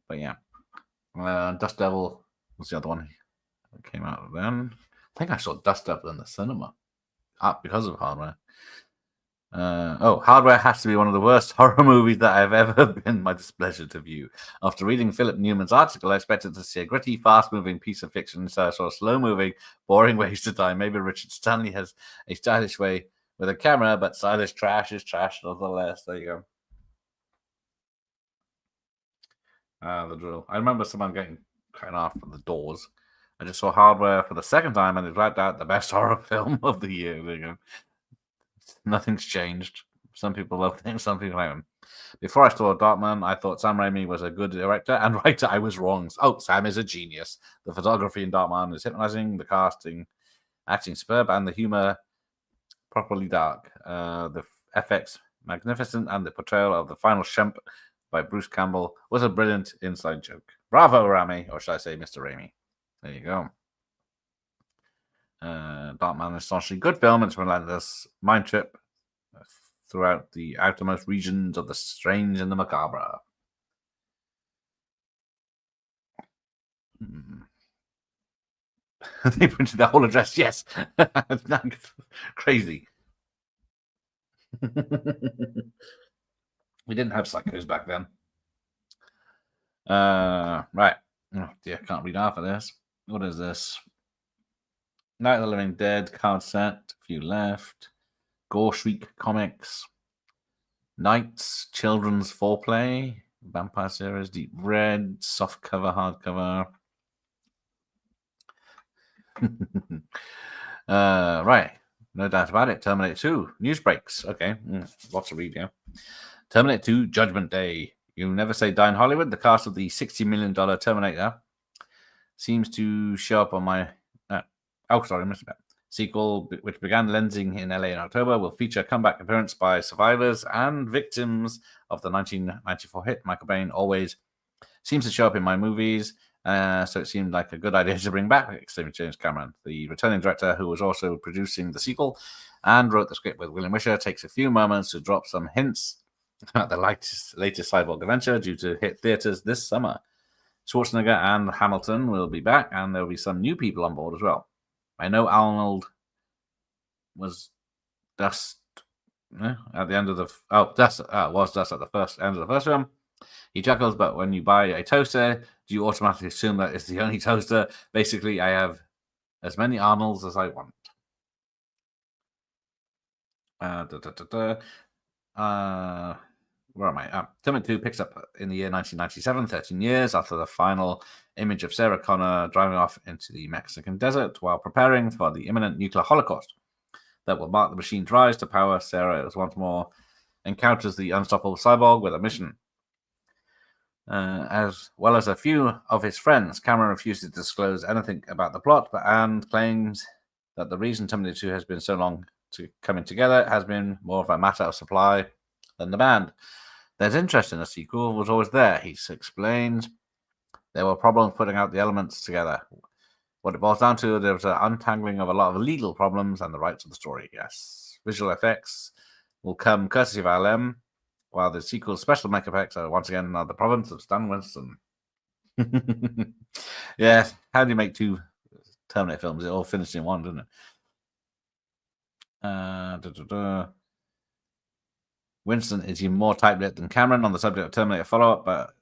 But yeah. Dust Devil was the other one that came out then. I think I saw Dust Devil in the cinema because of Hardware. Hardware has to be one of the worst horror movies that I've ever been my displeasure to view. After reading Philip Newman's article, I expected to see a gritty, fast-moving piece of fiction, so I saw slow-moving, boring waste of time. Maybe Richard Stanley has a stylish way with a camera, but stylish trash is trash nonetheless. There you go. The drill. I remember someone getting cut off from the doors. I just saw Hardware for the second time, and it wiped out the best horror film of the year. There you go. Nothing's changed. Some people love him, some people hate him. Before I saw Darkman, I thought Sam Raimi was a good director and writer. I was wrong. Oh, Sam is a genius. The photography in Darkman is hypnotizing, the acting superb, and the humor properly dark. The FX magnificent, and the portrayal of the final Shemp by Bruce Campbell was a brilliant inside joke. Bravo, Rami, or should I say Mr. Raimi? There you go. Darkman is astonishingly good film. It's a relentless mind trip throughout the outermost regions of the strange and the macabre. They printed the whole address. Yes, crazy. We didn't have psychos back then. Right. Oh dear, can't read half of this. What is this? Night of the Living Dead card set. A few left. Gore Shriek comics. Knights Children's Foreplay. Vampire series. Deep Red. Soft cover, hardcover. Right. No doubt about it. Terminator 2. News breaks. Okay. Lots of reading. Terminator 2 Judgment Day. You never say die in Hollywood. The cast of the $60 million Terminator seems to show up on my... sequel, which began lensing in LA in October, will feature a comeback appearance by survivors and victims of the 1994 hit. Michael Bain always seems to show up in my movies, so it seemed like a good idea to bring back James Cameron. The returning director, who was also producing the sequel and wrote the script with William Wisher, takes a few moments to drop some hints about the latest cyborg adventure due to hit theaters this summer. Schwarzenegger and Hamilton will be back, and there will be some new people on board as well. I know Arnold was dust at the end of the was dust at the end of the first film. He chuckles, but when you buy a toaster, do you automatically assume that it's the only toaster? Basically, I have as many Arnolds as I want. Where am I? Terminator 2 picks up in the year 1997, 13 years after the final image of Sarah Connor driving off into the Mexican desert while preparing for the imminent nuclear holocaust that will mark the machine's rise to power. Sarah is once more encounters the unstoppable cyborg with a mission. As well as a few of his friends, Cameron refuses to disclose anything about the plot, and claims that the reason Terminator 2 has been so long to coming together has been more of a matter of supply than demand. There's interest in a sequel was always there, he explains. There were problems putting out the elements together. What it boils down to, there was an untangling of a lot of legal problems and the rights of the story. Yes, visual effects will come courtesy of LM, while the sequel's special makeup effects are once again the province of Stan Winston. Yeah, how do you make two Terminator films? It all finished in one, doesn't it? Winston is even more tight-lipped than Cameron on the subject of Terminator follow-up, but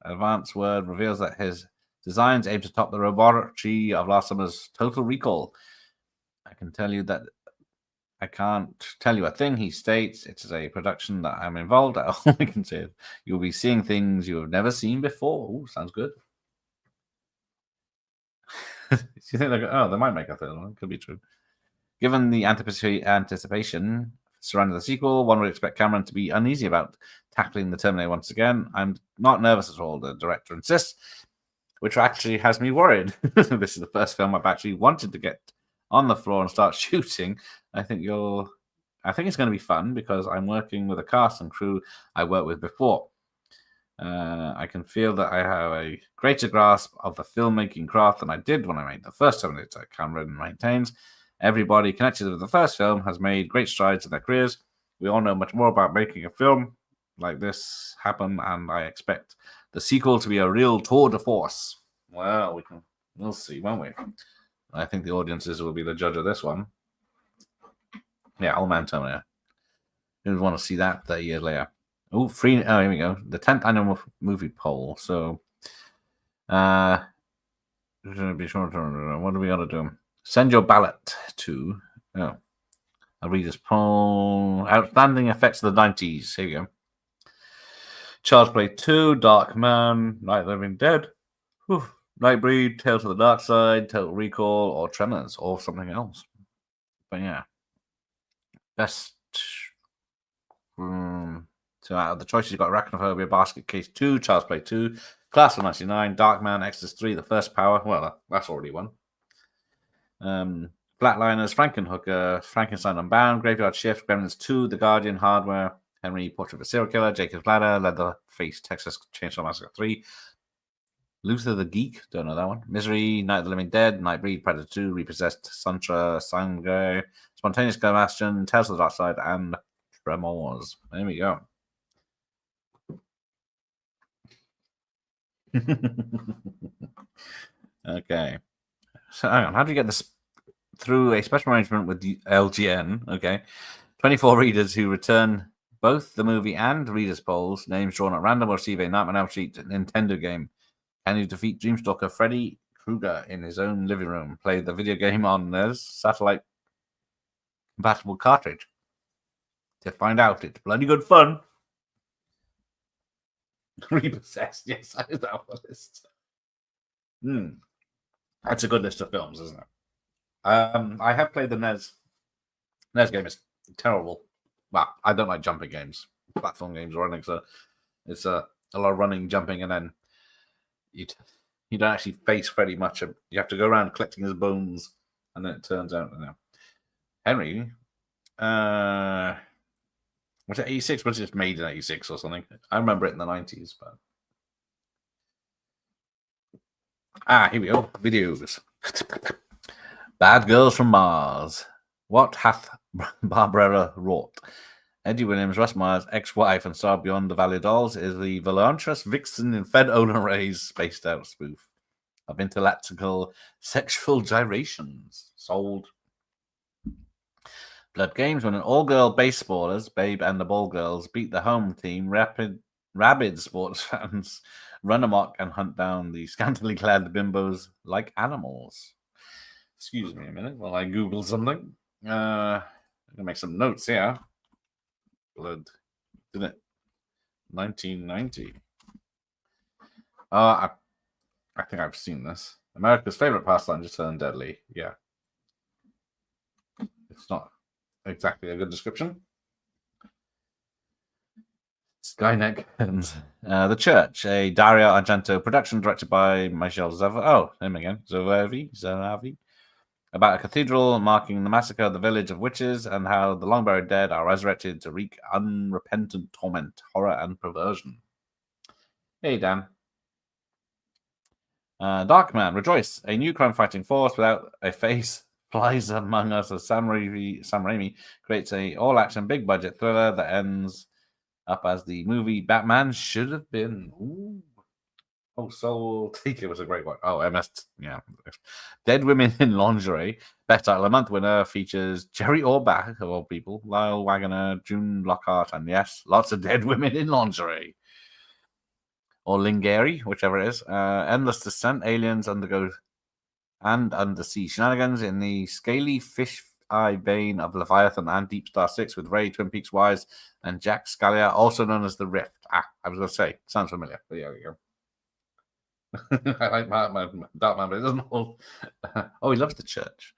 Advance Word reveals that his designs aim to top the roboticry of last summer's Total Recall. I can't tell you a thing, he states. It is a production that I'm involved at. All I can say is you'll be seeing things you have never seen before. Ooh, sounds good. You think they might make a third one? Could be true. Given the anticipation surrounding the sequel, one would expect Cameron to be uneasy about tackling the Terminator once again. I'm not nervous at all, the director insists, which actually has me worried. This is the first film I've actually wanted to get on the floor and start shooting. I think it's going to be fun because I'm working with a cast and crew I worked with before. I can feel that I have a greater grasp of the filmmaking craft than I did when I made the first Terminator. Cameron maintains everybody connected with the first film has made great strides in their careers. We all know much more about making a film like this happen, and I expect the sequel to be a real tour de force. Well, we'll see, won't we? I think the audiences will be the judge of this one. Yeah, Old Man Terminator. You want to see that 30 years later. Oh, here we go. The 10th annual movie poll. So, what do we got to do? Send your ballot to I'll read this poll. Outstanding effects of the 90s. Here we go. Child's Play 2, Dark Man, Night of the Living Dead, Nightbreed, Tales of the Dark Side, Total Recall, or Tremors, or something else. But yeah. Best So out of the choices, you've got Arachnophobia, Basket Case 2, Child's Play 2, Class of 99, Darkman, Exodus 3, The First Power. Well, that's already one. Flatliners, Frankenhooker, Frankenstein Unbound, Graveyard Shift, Gremlins 2, The Guardian, Hardware, Henry, Portrait of a Serial Killer, Jacob's Ladder, Leatherface, Texas Chainsaw Massacre 3, Luther the Geek, don't know that one, Misery, Night of the Living Dead, Nightbreed, Predator 2, Repossessed, Santra, Sangre, Spontaneous Combustion, Tales of the Dark Side, and Tremors. There we go. Okay. So hang on, how do you get this through a special arrangement with the LGN? Okay. 24 readers who return both the movie and readers' polls, names drawn at random, will receive a Nightmare on Elm Street Nintendo game. Can you defeat Dreamstalker Freddy Krueger in his own living room? Play the video game on his satellite compatible cartridge. To find out, it's bloody good fun. Repossessed, yes, that is our list. That's a good list of films, isn't it? I have played the NES. NES game is terrible. Well, I don't like jumping games, platform games or anything. So it's a lot of running, jumping, and then you don't actually face Freddy much. You have to go around collecting his bones, and then it turns out, Henry, was it 86? Was it just made in 86 or something? I remember it in the 90s, but here we go. Videos. Bad Girls from Mars. What hath Barbara wrought? Eddie Williams, Russ Myers' ex-wife and star Beyond the Valley Dolls, is the voluptuous vixen in Fed Olen Ray's spaced-out spoof of intellectual sexual gyrations. Sold. Blood Games, when an all-girl baseballers, Babe and the Ball Girls, beat the home team, rabid sports fans run amok and hunt down the scantily clad bimbos like animals. Excuse me a minute while I Google something. I'm gonna make some notes here. Blood, didn't it? 1990. I think I've seen this. America's favorite pastime just turned deadly. Yeah, it's not exactly a good description. Skynet Guns. The Church, a Dario Argento production directed by Michel Zavi. Oh, him again. Zavi. About a cathedral marking the massacre of the village of witches and how the long buried dead are resurrected to wreak unrepentant torment, horror, and perversion. Hey, Dan. Darkman, Rejoice, a new crime-fighting force without a face flies among us as Sam Raimi creates a all-action, big-budget thriller that ends up as the movie Batman should have been. Ooh. Oh, Soul Taker was a great one. Oh, MS, yeah. Dead Women in Lingerie. Best Title of the Month winner features Jerry Orbach, of all people, Lyle Waggoner, June Lockhart, and yes, lots of dead women in lingerie. Or Lingeri, whichever it is. Endless Descent, aliens undergo and undersea shenanigans in the scaly fish eye vein of Leviathan and Deep Star 6 with Ray, Twin Peaks Wise, and Jack Scalia, also known as The Rift. I was going to say, sounds familiar, but yeah, we go. I like Darkman, but it doesn't hold. Oh, he loves The Church.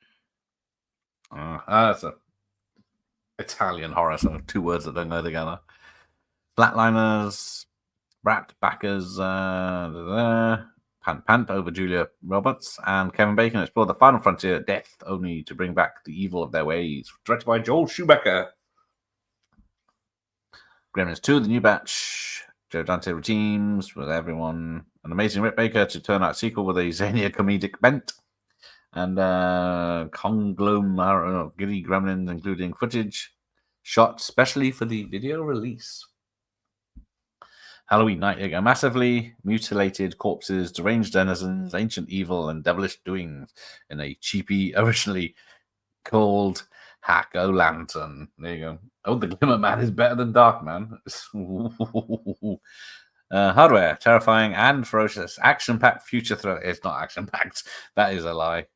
That's a Italian horror, so 2 words that don't go together. Flatliners, Brat Backers, Pant over Julia Roberts, and Kevin Bacon explore the final frontier, death, only to bring back the evil of their ways. Directed by Joel Schumacher. Gremlins 2, The New Batch. Joe Dante reteams with everyone. An Amazing Rick Baker to turn out sequel with a zania comedic bent. And conglomerate of giddy gremlins, including footage shot specially for the video release. Halloween Night, again, massively mutilated corpses, deranged denizens, ancient evil, and devilish doings in a cheapy, originally called Hack-O-Lantern. There you go. Oh, the Glimmer Man is better than Darkman. Hardware, terrifying and ferocious, action-packed future thriller. It's not action-packed. That is a lie.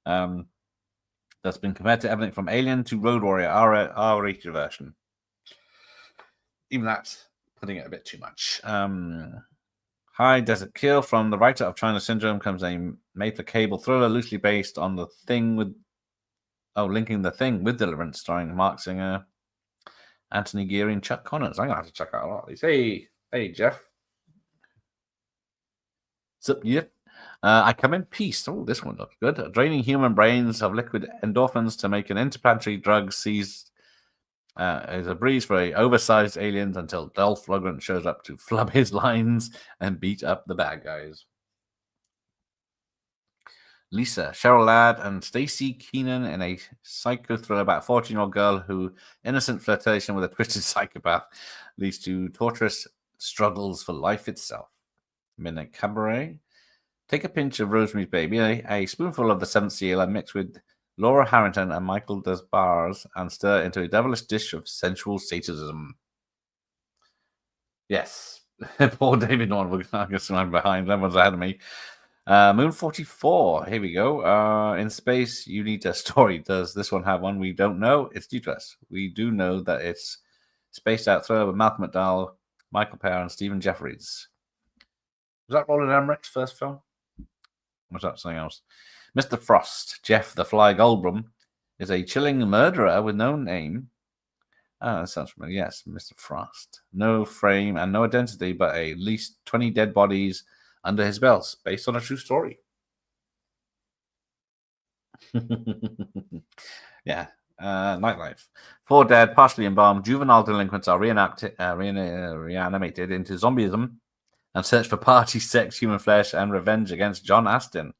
That's been compared to everything from Alien to Road Warrior, R-rated version. Even that's putting it a bit too much. High Desert Kill, from the writer of China Syndrome, comes a made-for-cable thriller loosely based on The Thing with... linking The Thing with Deliverance, starring Mark Singer. Anthony Geary and Chuck Connors. I'm gonna have to check out a lot of these. Hey, Jeff. Sup, yeah. I come in peace. Oh, this one looks good. Draining human brains of liquid endorphins to make an interplanetary drug seized is a breeze for oversized aliens until Dolph Lundgren shows up to flub his lines and beat up the bad guys. Lisa, Cheryl Ladd, and Stacey Keenan in a psycho thriller about a 14-year-old girl who innocent flirtation with a twisted psychopath leads to torturous struggles for life itself. Midnight Cabaret. Take a pinch of Rosemary's Baby, a spoonful of the Seventh Seal, and mix with Laura Harrington and Michael Desbars and stir into a devilish dish of sensual sadism. Yes. Poor David Norton. I guess I'm behind. Everyone's ahead of me. Moon 44. Here we go. In space, you need a story. Does this one have one? We don't know. It's due to us. We do know that it's spaced out thriller with Malcolm McDowell, Michael Pear, and Stephen Jeffries. Was that Roland Emmerich's first film? Or was that something else? Mr. Frost, Jeff the Fly Goldblum, is a chilling murderer with no name. Ah, that sounds familiar. Yes, Mr. Frost. No frame and no identity, but at least 20 dead bodies under his belt, based on a true story. Yeah. Nightlife. 4 dead, partially embalmed, juvenile delinquents are reanimated into zombieism and search for party, sex, human flesh, and revenge against John Astin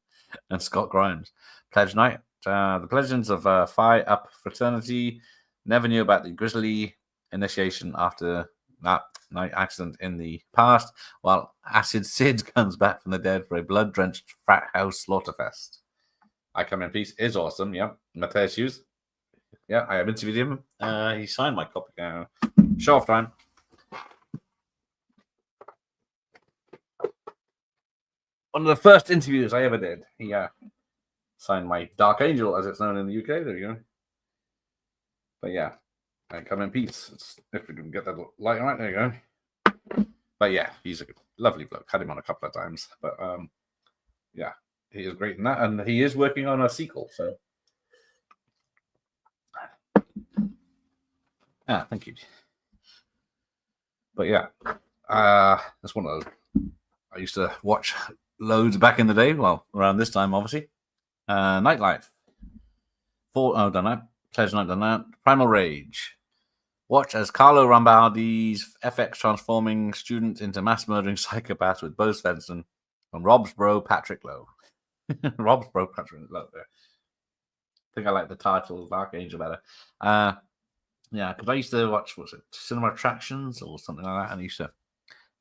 and Scott Grimes. Pledge Night. The legends of Phi Up Fraternity never knew about the grisly initiation after that night accident in the past, while Acid Sid comes back from the dead for a blood-drenched frat house slaughterfest. I Come in Peace is awesome, yeah. Matthias Hughes. Yeah, I have interviewed him. He signed my copy. Show off time. One of the first interviews I ever did. He signed my Dark Angel, as it's known in the UK. There you go. But yeah, I Come in Peace. If we can get that light right, there you go. But yeah, he's a lovely bloke. Had him on a couple of times. But yeah, he is great in that. And he is working on a sequel. So thank you. But yeah, that's one of those I used to watch loads back in the day. Well, around this time, obviously. Nightlife. Done that. Pleasure Night, done that. Primal Rage. Watch as Carlo Rambaldi's FX transforming student into mass murdering psychopath with Bo Svensson from Rob's bro Patrick Lowe. Rob's bro Patrick Lowe. I think I like the title Dark Angel better. Yeah, because I used to watch, Cinema Attractions or something like that, and I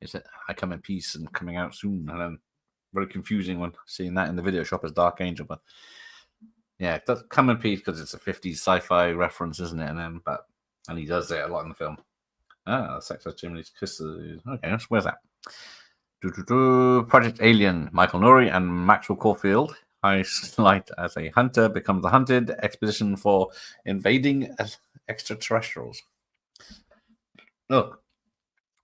said, I Come in Peace and coming out soon, and then very confusing when seeing that in the video shop as Dark Angel, but yeah, it does Come in Peace because it's a 50s sci-fi reference, isn't it? And he does it a lot in the film. Sex as Chimney's Kisses. Okay, where's that? Project Alien, Michael Nouri and Maxwell Caulfield. Highlight as a hunter becomes the hunted. Expedition for invading extraterrestrials. Look.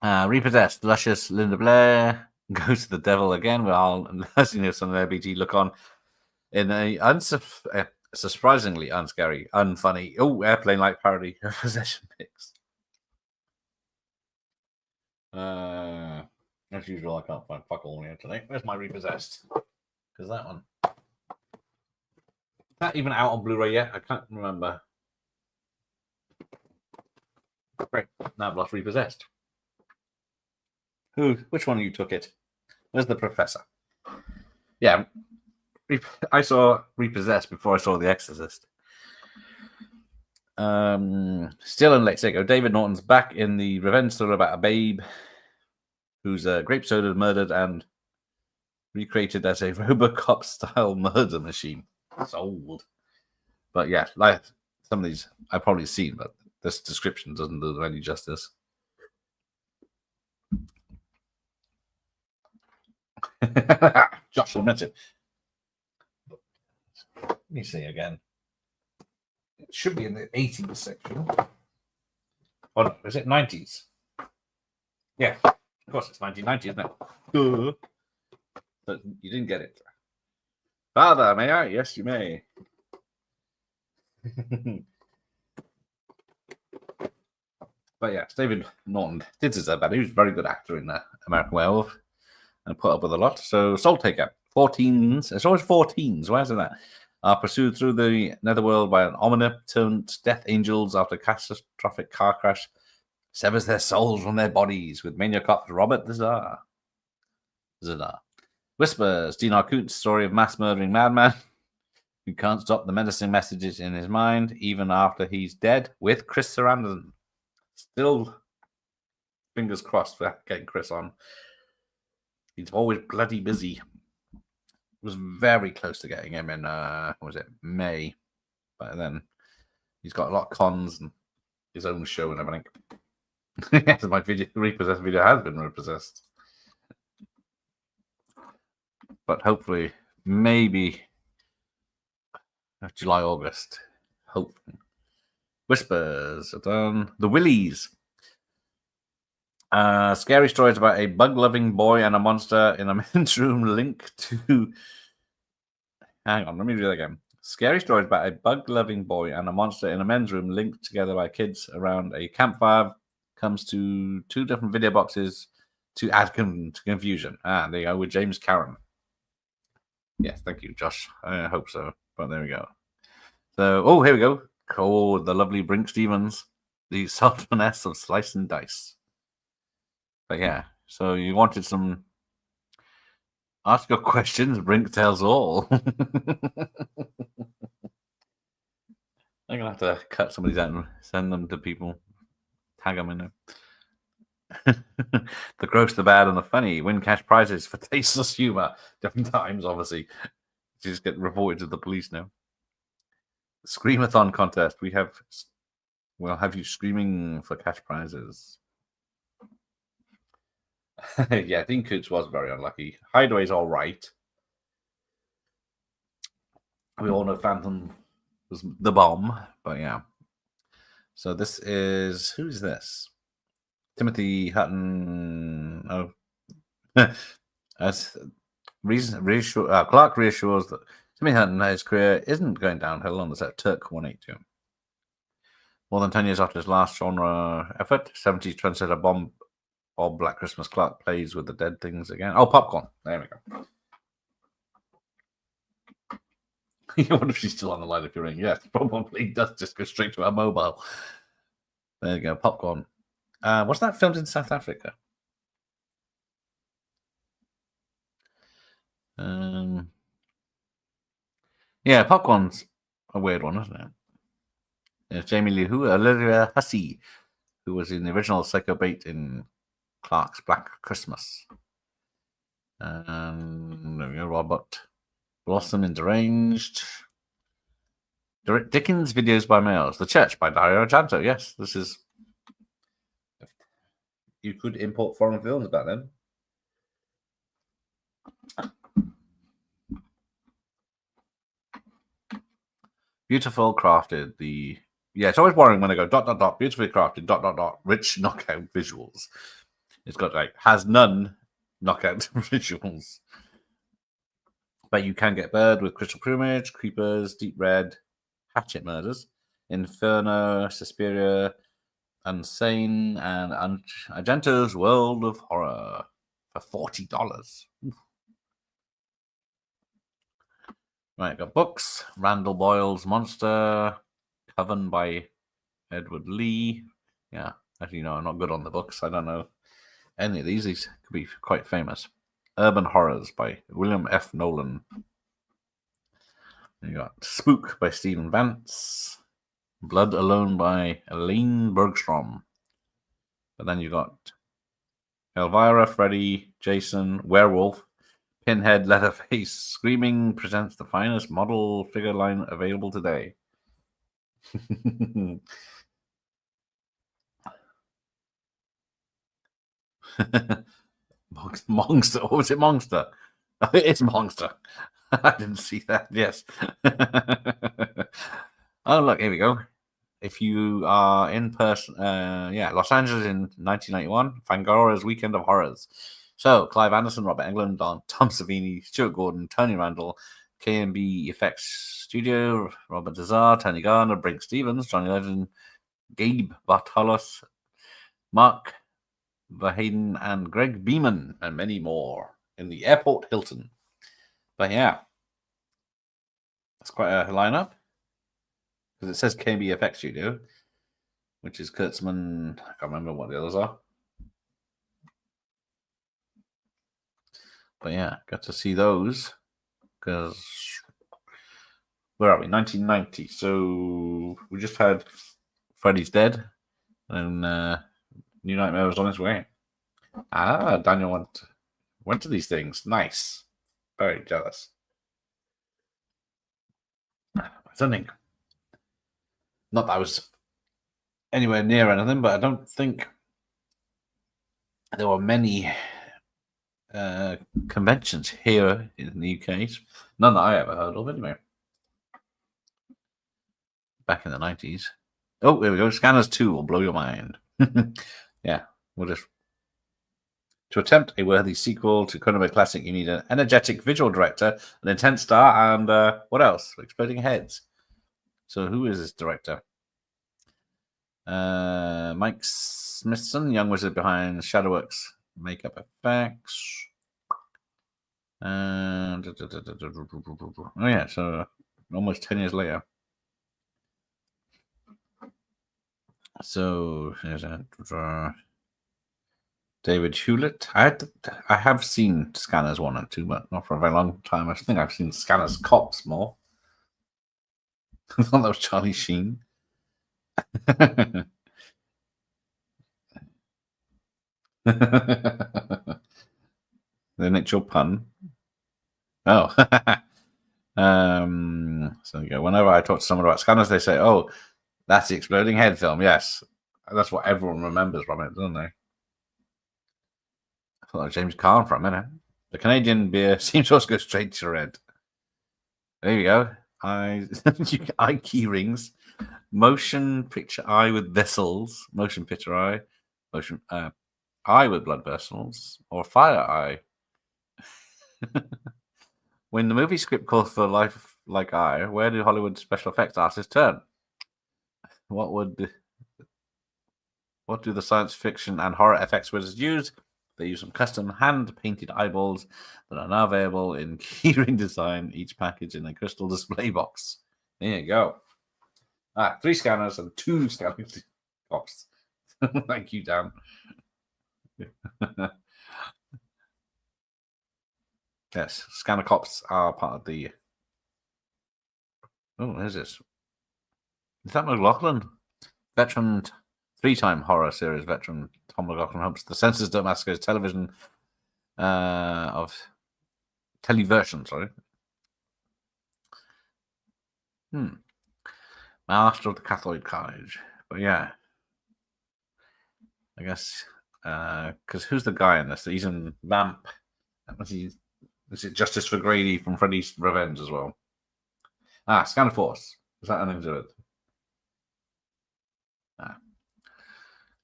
Repossessed, luscious Linda Blair goes to the devil again while listeners on the LBT look on in a surprisingly unscary, unfunny, airplane-like parody of possession pics. As usual, I can't find fuck all here today. Where's my Repossessed? Because that one. Is that even out on Blu-ray yet? I can't remember. Great. Now I've lost Repossessed. Which one of you took it? Where's the professor? Yeah, I saw Repossessed before I saw The Exorcist. Still in Lake Seco, David Norton's back in the revenge story about a babe whose grape soda is murdered and recreated as a Robocop-style murder machine. It's old. But yeah, like some of these I've probably seen, but this description doesn't do them any justice. Josh admits it. Let me see again. It should be in the 80s section. Oh no, is it 90s? Yeah, of course it's 1990, isn't it? But you didn't get it. Father, may I? Yes, you may. But yeah, David Norton did deserve that. He was a very good actor in American Werewolf and put up with a lot. So, Soul Taker, 14s. It's always 14s. Why is it that? Are pursued through the netherworld by an omnipotent death angels after a catastrophic car crash severs their souls from their bodies with maniac cop Robert Zadar. Whispers, Dean Arcut's story of mass murdering madman who can't stop the menacing messages in his mind even after he's dead, with Chris Sarandon. Still fingers crossed for getting Chris on. He's always bloody busy. Was very close to getting him in May, but then he's got a lot of cons and his own show and everything. Yes, my repossessed video has been repossessed, but hopefully maybe July, August. Hope. Whispers are done. The Willies. Scary stories about a bug-loving boy and a monster in a men's room linked to... Hang on, let me do that again. Scary stories about a bug-loving boy and a monster in a men's room linked together by kids around a campfire comes to 2 different video boxes to add to confusion. There you go, with James Caron. Yes, thank you, Josh. I hope so, but there we go. So, here we go. Oh, the lovely Brink Stevens. The sultaness of slice and dice. But yeah, so you wanted some... Ask your questions, Brink tells all. I'm going to have to cut some of these out and send them to people. Tag them in there. The gross, the bad, and the funny win cash prizes for tasteless humor. Different times, obviously. You just get reported to the police now. Screamathon contest. We'll have you screaming for cash prizes. Yeah, Dean Koontz was very unlucky. Hideaway's all right. We all know Phantom was the bomb, but yeah. So this is... Who's this? Timothy Hutton... Oh. As Clark reassures that Timothy Hutton, his career isn't going downhill on the set of Turk 182. More than 10 years after his last genre effort, 70s trendsetter Bob Black Christmas Clark plays with the dead things again. Oh, Popcorn. There we go. I wonder if she's still on the line if you're ring. Yes, probably does just go straight to her mobile. There you go, Popcorn. Was that filmed in South Africa? Yeah, Popcorn's a weird one, isn't it? There's Jamie Lee Olivia Hussey, who was in the original Psycho Bait in Clark's Black Christmas. And there we go, Robert Blossom in Deranged. Dickens Videos by Males. The Church by Dario Argento. Yes, this is... You could import foreign films back then. Beautiful crafted. It's always boring when I go ... beautifully crafted ... rich knockout visuals. It's got has none knockout visuals. But you can get Bird with Crystal Plumage, Creepers, Deep Red, Hatchet Murders, Inferno, Suspiria, Unsane, and Argento's World of Horror for $40. Right, got books. Randall Boyle's Monster, Coven by Edward Lee. Yeah, as you know, I'm not good on the books. I don't know any of these. These could be quite famous. Urban Horrors by William F. Nolan. You got Spook by Stephen Vance. Blood Alone by Elaine Bergstrom. But then you got Elvira, Freddy, Jason, Werewolf, Pinhead, Leatherface. Screaming presents the finest model figure line available today. Monster. What was it? Monster. It's Monster. I didn't see that. Yes. Oh, look, here we go. If you are in person, Los Angeles in 1991, Fangoria's Weekend of Horrors. So, Clive Anderson, Robert Englund, Tom Savini, Stuart Gordon, Tony Randall, K&B Effects Studio, Robert Dazar, Tony Garner, Brink Stevens, Johnny Legend, Gabe Bartolos, Mark Verheyen and Greg Beeman, and many more in the Airport Hilton. But yeah, that's quite a lineup because it says KBFX Studio, which is Kurtzman. I can't remember what the others are. But yeah, got to see those because where are we? 1990. So we just had Freddy's Dead, and New Nightmare was on its way. Ah, Daniel went to these things. Nice. Very jealous. Stunning. Not that I was anywhere near anything, but I don't think there were many conventions here in the UK. None that I ever heard of, anyway. Back in the 90s. Oh, there we go. Scanners 2 will blow your mind. Yeah, we'll just. To attempt a worthy sequel to Cronenberg classic, you need an energetic visual director, an intense star, and what else? Exploding heads. So who is this director? Mike Smithson, young wizard behind Shadowworks makeup effects. And oh yeah, so almost 10 years later. So there's David Hewlett. I have seen Scanners 1 and 2, but not for a very long time. I think I've seen Scanners Cops more. I thought that was Charlie Sheen. The Nick pun. Oh. So you go. Whenever I talk to someone about Scanners, they say, "Oh, that's the exploding head film." Yes, that's what everyone remembers from it, doesn't they? I thought that was James Caan for a minute. The Canadian beer seems to go straight to your head. There you go. Eye key rings, motion picture eye with vessels, motion picture eye, motion eye with blood vessels, or fire eye. When the movie script calls for life like eye, where do Hollywood special effects artists turn? What do the science fiction and horror effects wizards use? They use some custom hand-painted eyeballs that are now available in keyring design, each package in a crystal display box. There you go. 3 scanners and 2 scanning box. Thank you, Dan. Yes, scanner cops are part of the. Oh, where's this? Is that McLaughlin? Veteran 3-time horror series veteran Tom McLaughlin hopes the censors don't massacre his televersion. Sorry. Master of the Cathode Carnage. But yeah. I guess because who's the guy in this? He's in Vamp. Is it Justice for Grady from Freddy's Revenge as well? Scanner Force. Is that anything to do with it?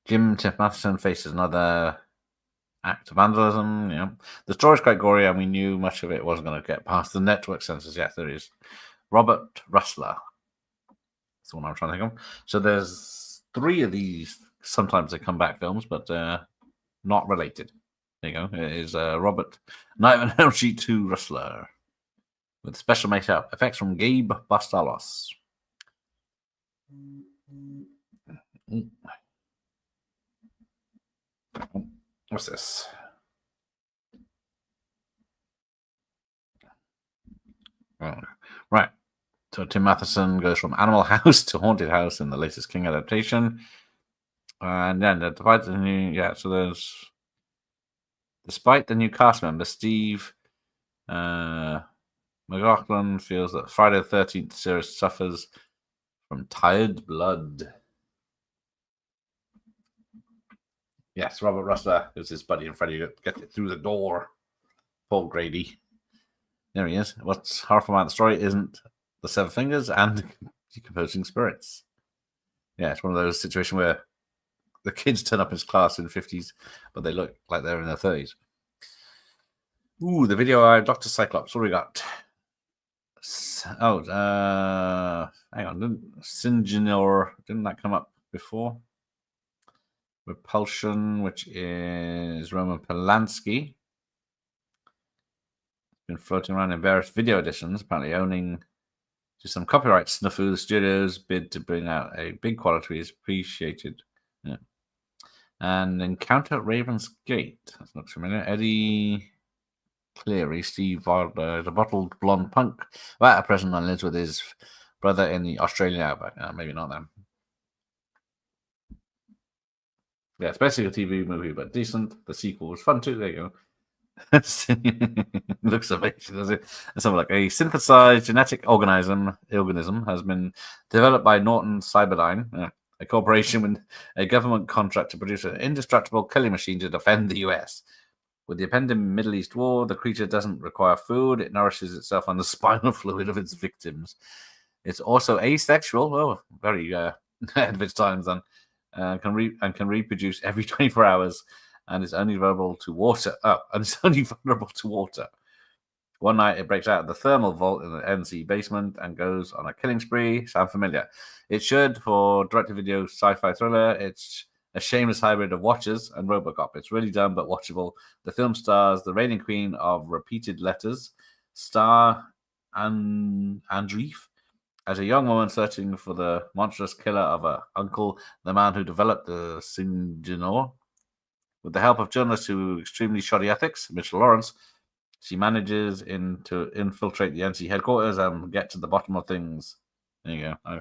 Jim Tiff Matheson faces another act of vandalism. Yeah, the story's quite gory, and we knew much of it wasn't going to get past the network censors. Yes, there is. Robert Rustler. That's the one I'm trying to think of. So there's 3 of these. Sometimes they come back films, but not related. There you go. It is Robert Nightmare on Elm Street 2 Rustler with special makeup effects from Gabe Bastalos. What's this? Oh, right. So Tim Matheson goes from Animal House to Haunted House in the latest King adaptation. And then the divided the new, so there's, despite the new cast member, Steve McLaughlin feels that Friday the 13th series suffers from tired blood. Yes, Robert Rustler is his buddy and Freddy get it through the door. Paul Grady. There he is. What's horrifying about the story isn't the 7 fingers and decomposing spirits. Yeah, it's one of those situations where the kids turn up in his class in the 50s, but they look like they're in their 30s. Ooh, the video eye, Dr. Cyclops. What do we got? Hang on. Sinjanor, didn't that come up before? Repulsion, which is Roman Polanski. Been floating around in various video editions, apparently owning to some copyright snafu. The studio's bid to bring out a big quality is appreciated. Yeah. And Encounter at Raven's Gate. That's not familiar. Eddie Cleary, Steve Wilder, the bottled blonde punk, at present and lives with his brother in the Australian outback. Maybe not them. Yeah, it's basically a TV movie, but decent. The sequel was fun too. There you go. Looks amazing, does it? And something like a synthesized genetic organism has been developed by Norton Cyberdyne, a corporation with a government contract to produce an indestructible killing machine to defend the US. With the impending Middle East war, the creature doesn't require food. It nourishes itself on the spinal fluid of its victims. It's also asexual. Oh, very ahead of its times then. Can reproduce every 24 hours. And it's only vulnerable to water. One night, it breaks out of the thermal vault in the NC basement and goes on a killing spree. Sound familiar? It should, for direct-to-video sci-fi thriller. It's a shameless hybrid of Watchers and RoboCop. It's really dumb but watchable. The film stars the reigning queen of repeated letters, Star Andreef, as a young woman searching for the monstrous killer of her uncle, the man who developed the Syngenor. With the help of journalists who extremely shoddy ethics, Mitchell Lawrence, she manages to infiltrate the NC headquarters and get to the bottom of things. There you go.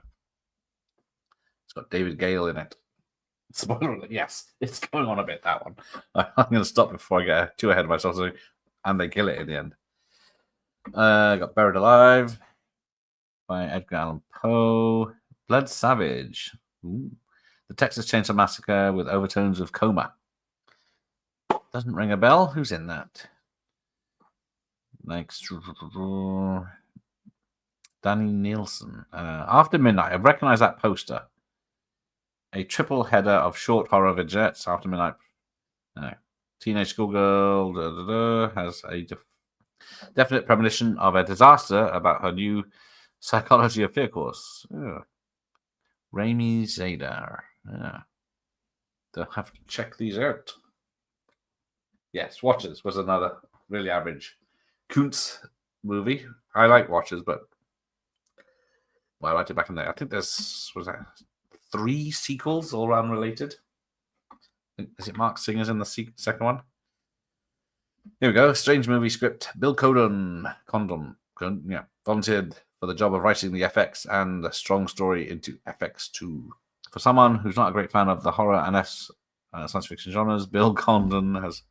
It's got David Gale in it. Spoiler alert, yes, it's going on a bit, that one. I'm going to stop before I get too ahead of myself, and they kill it in the end. Got Buried Alive by Edgar Allan Poe. Blood Savage. Ooh. The Texas Chainsaw Massacre with overtones of Coma. Doesn't ring a bell. Who's in that? Like Danny Nielsen. After Midnight. I recognize that poster. A triple header of short horror vignettes. After Midnight. Teenage schoolgirl has a definite premonition of a disaster about her new psychology of fear course. Rami Zadar. They'll have to check these out. Yes, Watchers was another really average Kuntz movie. I like Watchers, but I liked it back in there. I think there's 3 sequels, all unrelated. Is it Mark Singer's in the second one? Here we go. Strange movie script. Bill Condon, volunteered for the job of writing the FX and a strong story into FX2. For someone who's not a great fan of the horror and science fiction genres, Bill Condon has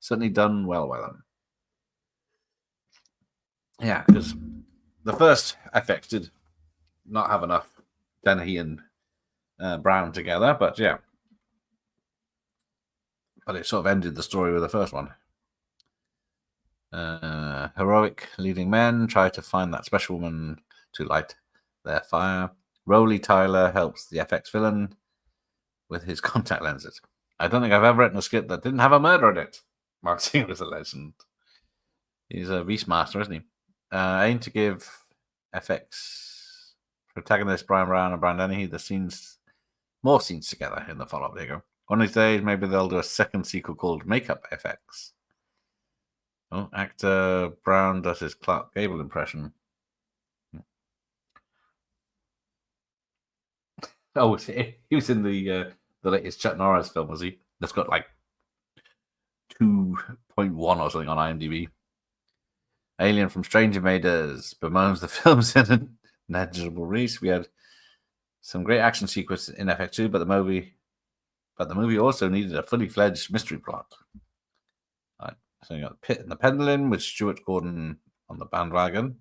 certainly done well by them. Yeah, because the first FX did not have enough Dennehy and Brown together, but yeah. But it sort of ended the story with the first one. Heroic leading men try to find that special woman to light their fire. Rowley Tyler helps the FX villain with his contact lenses. I don't think I've ever written a script that didn't have a murder in it. Mark Singer is a legend. He's a Beastmaster, isn't he? Aim to give FX protagonist Brian Brown and Brian Dennehy more scenes together in the follow-up. There you go. One of these days, maybe they'll do a second sequel called Makeup FX. Oh, actor Brown does his Clark Gable impression. Oh, he was in the latest Chuck Norris film, was he? That's got like 2.1 or something on IMDb. Alien from Strange Invaders bemoans the film's negligible release. We had some great action sequences in FX2, but the movie also needed a fully fledged mystery plot. Right, so you got The Pit and the Pendulum with Stuart Gordon on the bandwagon.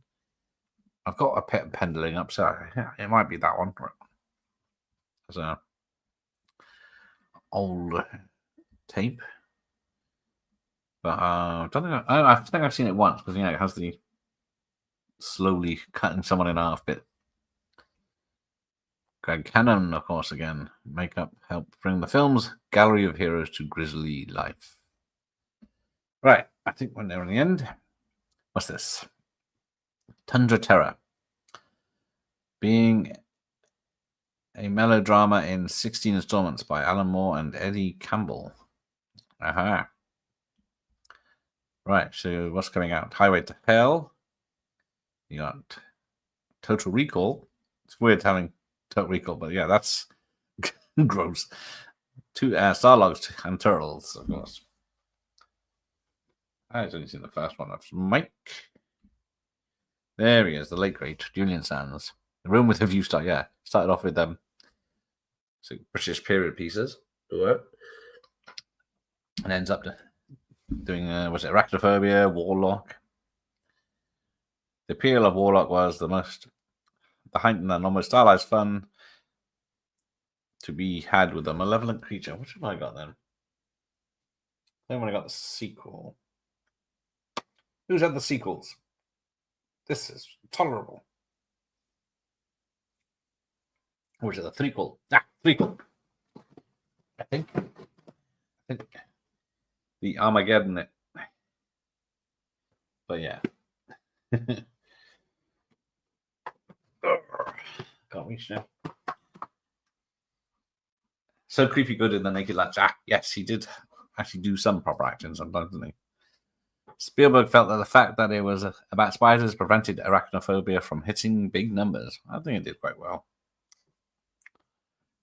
I've got a Pit and Pendulum up, so yeah, it might be that one. There's an old tape. But I think I've seen it once because it has the slowly cutting someone in half bit. Greg Cannon, of course, again. Makeup helped bring the film's gallery of heroes to grisly life. Right, I think we're near the end. What's this? Tundra Terror. Being A melodrama in 16 installments by Alan Moore and Eddie Campbell. Aha. Right, so what's coming out? Highway to Hell. You got Total Recall. It's weird having Total Recall, but yeah, that's gross. Two Starlogs and Turtles, of course. I've only seen the first one. That's Mike. There he is, the late great Julian Sands. The Room with a View star. Yeah, started off with them. So British period pieces. And ends up doing was it Arachnophobia, Warlock. The appeal of Warlock was the heightened and almost stylized fun to be had with a malevolent creature. What have I got then? Then when I got the sequel. Who's had the sequels? This is tolerable. Or is it the threequel? Threequel. I think the Armageddon. But yeah. Can't reach now. So creepy good in the Naked Lunch. Yes, he did actually do some proper action sometimes, didn't he? Spielberg felt that the fact that it was about spiders prevented arachnophobia from hitting big numbers. I think it did quite well.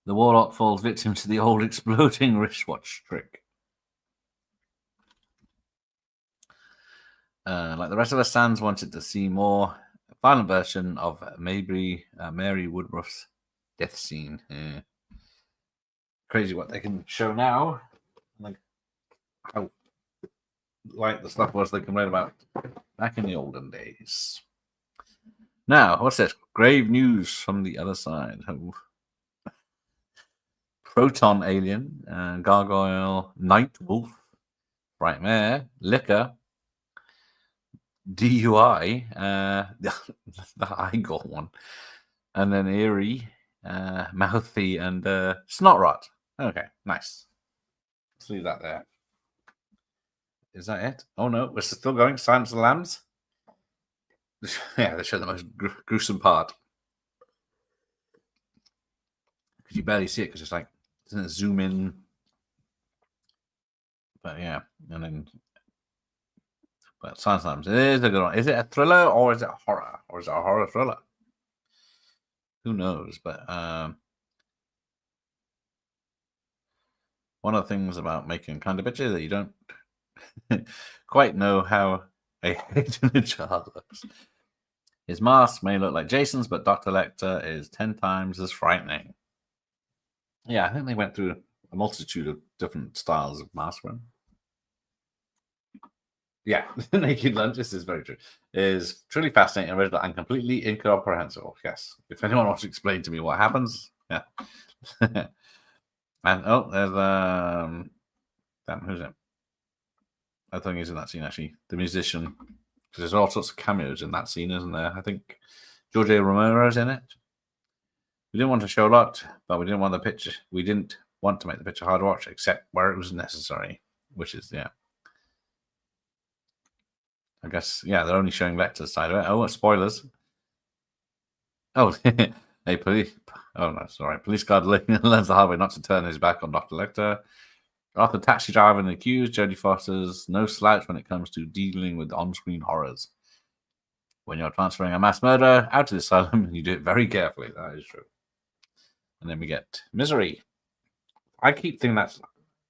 The Warlock falls victim to the old exploding wristwatch trick. Like the rest of us, Sands wanted to see more violent version of Mary Woodruff's death scene. Yeah. Crazy what they can show now. Like how light the stuff was they can write about back in the olden days. Now, what's this? Grave news from the other side. Proton Alien, Gargoyle, Night Wolf, Frightmare, Liquor, DUI, the Igor one, and then Eerie, Mouthy, and Snotrot. Okay, nice. Let's leave that there. Is that it? Oh no, we're still going. Silence of the Lambs. Yeah, they show the most gruesome part. Because you barely see it because it's like, doesn't it zoom in? But yeah, and then. But Silence of the Lambs is a good one. Is it a thriller or is it a horror? Or is it a horror thriller? Who knows? But one of the things about making kind of bitches that you don't quite know how a hidden child looks. His mask may look like Jason's, but Dr. Lecter is 10 times as frightening. Yeah, I think they went through a multitude of different styles of mask wearing. Yeah, Naked Lunch, this is very true, is truly fascinating, original, and completely incomprehensible. Yes. If anyone wants to explain to me what happens, yeah. And oh, there's damn, who's it? I think he's in that scene actually. The musician, because there's all sorts of cameos in that scene, isn't there? I think George A. Romero's in it. We didn't want to show a lot, but we didn't want the picture. We didn't want to make the picture hard to watch, except where it was necessary, which is yeah. I guess yeah, they're only showing Lecter's side of it. Oh, spoilers! Oh, hey, police. Oh no, sorry. Police guard learns the hard way not to turn his back on Dr. Lecter. After taxi driver and accused, Jodie Foster's no slouch when it comes to dealing with on-screen horrors. When you're transferring a mass murder out of the asylum, you do it very carefully. That is true. And then we get Misery. I keep thinking that's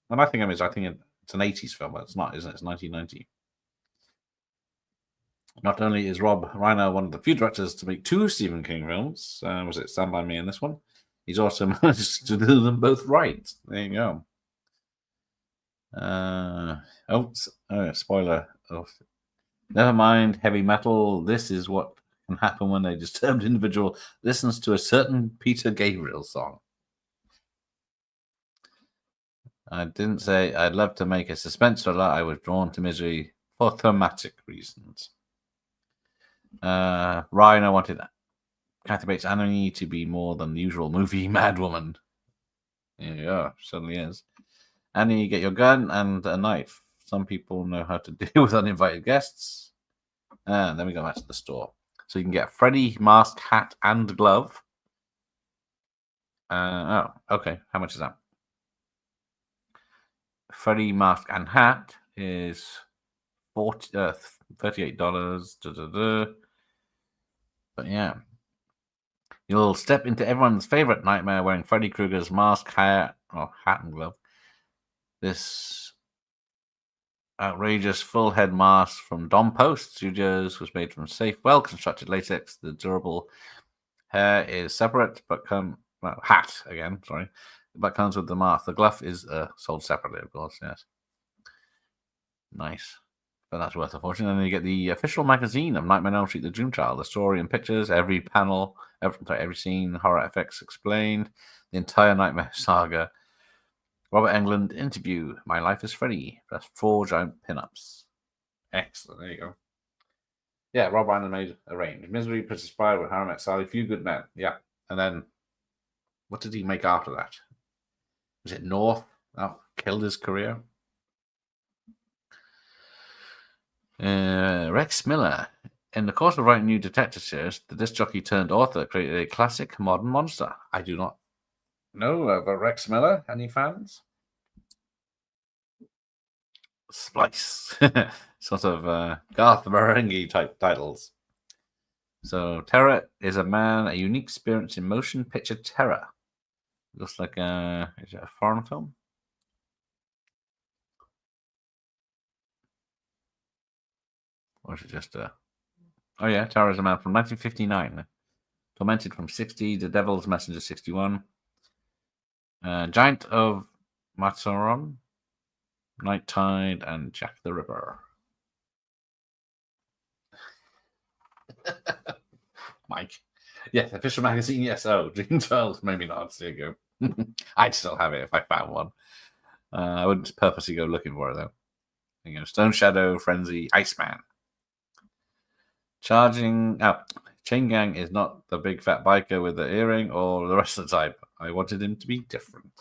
when I think of it, I think it's an 80s film, but it's not, isn't it? It's 1990. Not only is Rob Reiner one of the few directors to make 2 Stephen King films, was it Stand By Me and this one? He's also managed to do them both right. There you go. Spoiler. Oh, never mind heavy metal. This is what can happen when a disturbed individual listens to a certain Peter Gabriel song. I didn't say I'd love to make a suspense thriller. I was drawn to Misery for thematic reasons. Ryan, I wanted Kathy Bates' Annie to be more than the usual movie Mad Woman. Yeah, certainly is. Annie, get your gun and a knife. Some people know how to deal with uninvited guests. And then we go back to the store. So you can get Freddy mask, hat, and glove. Oh, okay. How much is that? Freddy mask and hat is $38. But yeah, you'll step into everyone's favorite nightmare wearing Freddy Krueger's mask, hat, and glove. This outrageous full head mask from Dom Post Studios was made from safe, well constructed latex. The durable hair is separate, but hat again. Sorry, but comes with the mask. The glove is sold separately, of course. Yes, nice. But that's worth a fortune. And then you get the official magazine of Nightmare on Elm Street: The Dream Child. The story and pictures, every panel, every scene, horror effects explained, the entire Nightmare saga. Robert Englund interview. My life is Freddy. That's 4 giant pinups. Excellent. There you go. Yeah, Rob Reiner made a range. Misery, Princess Bride, with Harry Met Sally, Few Good Men. Yeah. And then, what did he make after that? Was it North? That killed his career. Rex Miller. In the course of writing new detective series, the disc jockey turned author created a classic modern monster. I do not know about Rex Miller. Any fans? Splice. Sort of Garth Marenghi type titles. So, Terror is a man, a unique experience in motion picture terror. Looks like is it a foreign film? Or is it just Oh yeah, Terror is a man from 1959. Tormented from 60, The Devil's Messenger 61. Giant of Matsaron, Night Tide, and Jack the Ripper. Mike. Yes, official magazine, yes. Oh, Dream Child, maybe not. There you go. I'd still have it if I found one. I wouldn't purposely go looking for it, though. There you go. Stone Shadow, Frenzy, Iceman. Chain Gang is not the big fat biker with the earring or the rest of the type. I wanted him to be different.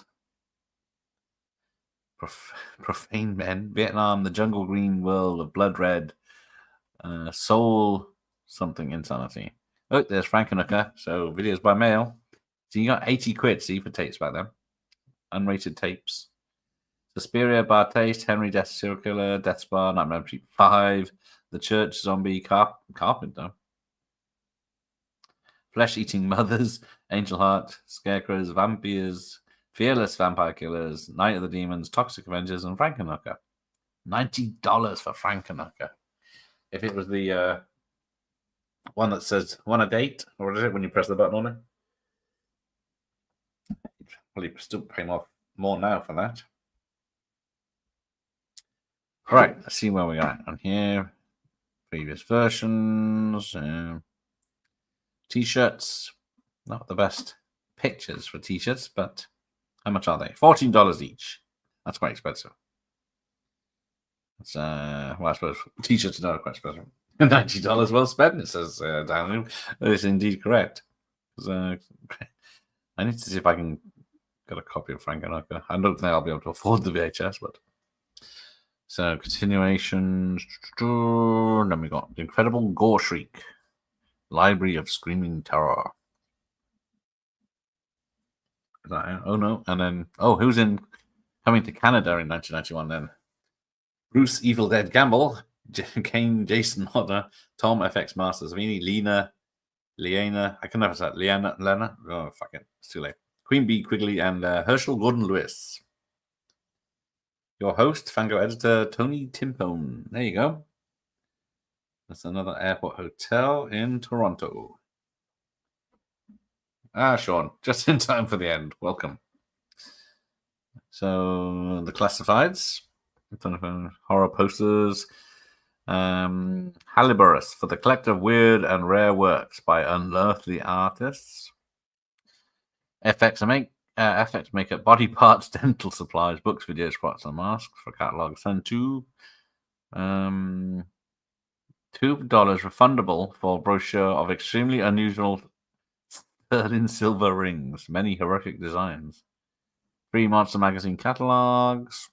Profane Men, Vietnam, the jungle green world of blood red, soul something insanity. Oh, there's Frankenhooker. So videos by mail. So you got 80 quid, see, for tapes back then. Unrated tapes. Suspiria, Bar Taste, Henry Death Serial Killer, Death Spa, Nightmare on Elm Street 5, The Church, Zombie, Carpenter. Flesh Eating Mothers, Angel Heart, Scarecrows, Vampires, Fearless Vampire Killers, Night of the Demons, Toxic Avengers, and Frankenhooker. $90 for Frankenhooker. If it was the one that says "Want a date," or what is it when you press the button on it? Well, you still pay more now for that. All right, let's see where we are on here. Previous versions, t-shirts. Not the best pictures for t-shirts, but how much are they? $14 each. That's quite expensive. It's well, I suppose t-shirts are not quite expensive. $90 well spent, it says down. That is indeed correct. I need to see if I can get a copy of Frankenhooker. I don't think I'll be able to afford the VHS, but so continuation. Then we got The Incredible Gore Shriek, Library of Screaming Terror. Oh no, and then who's coming to Canada in 1991 then? Bruce Evil Dead Gamble, Kane, Jason Hodder, Tom FX Masters, Leana, I can never say that. Lena. Oh fuck it, it's too late. Queen Bee Quigley and Herschel Gordon Lewis. Your host, Fango editor, Tony Timpone. There you go. That's another airport hotel in Toronto. Sean, just in time for the end. Welcome. So, the classifieds. Horror posters. Haliburus for the collective weird and rare works by unearthly artists. FX makeup, body parts, dental supplies, books, videos, spots, and masks for catalogs. And $2 refundable for brochure of extremely unusual sterling silver rings, many horrific designs. 3 Monster Magazine catalogs.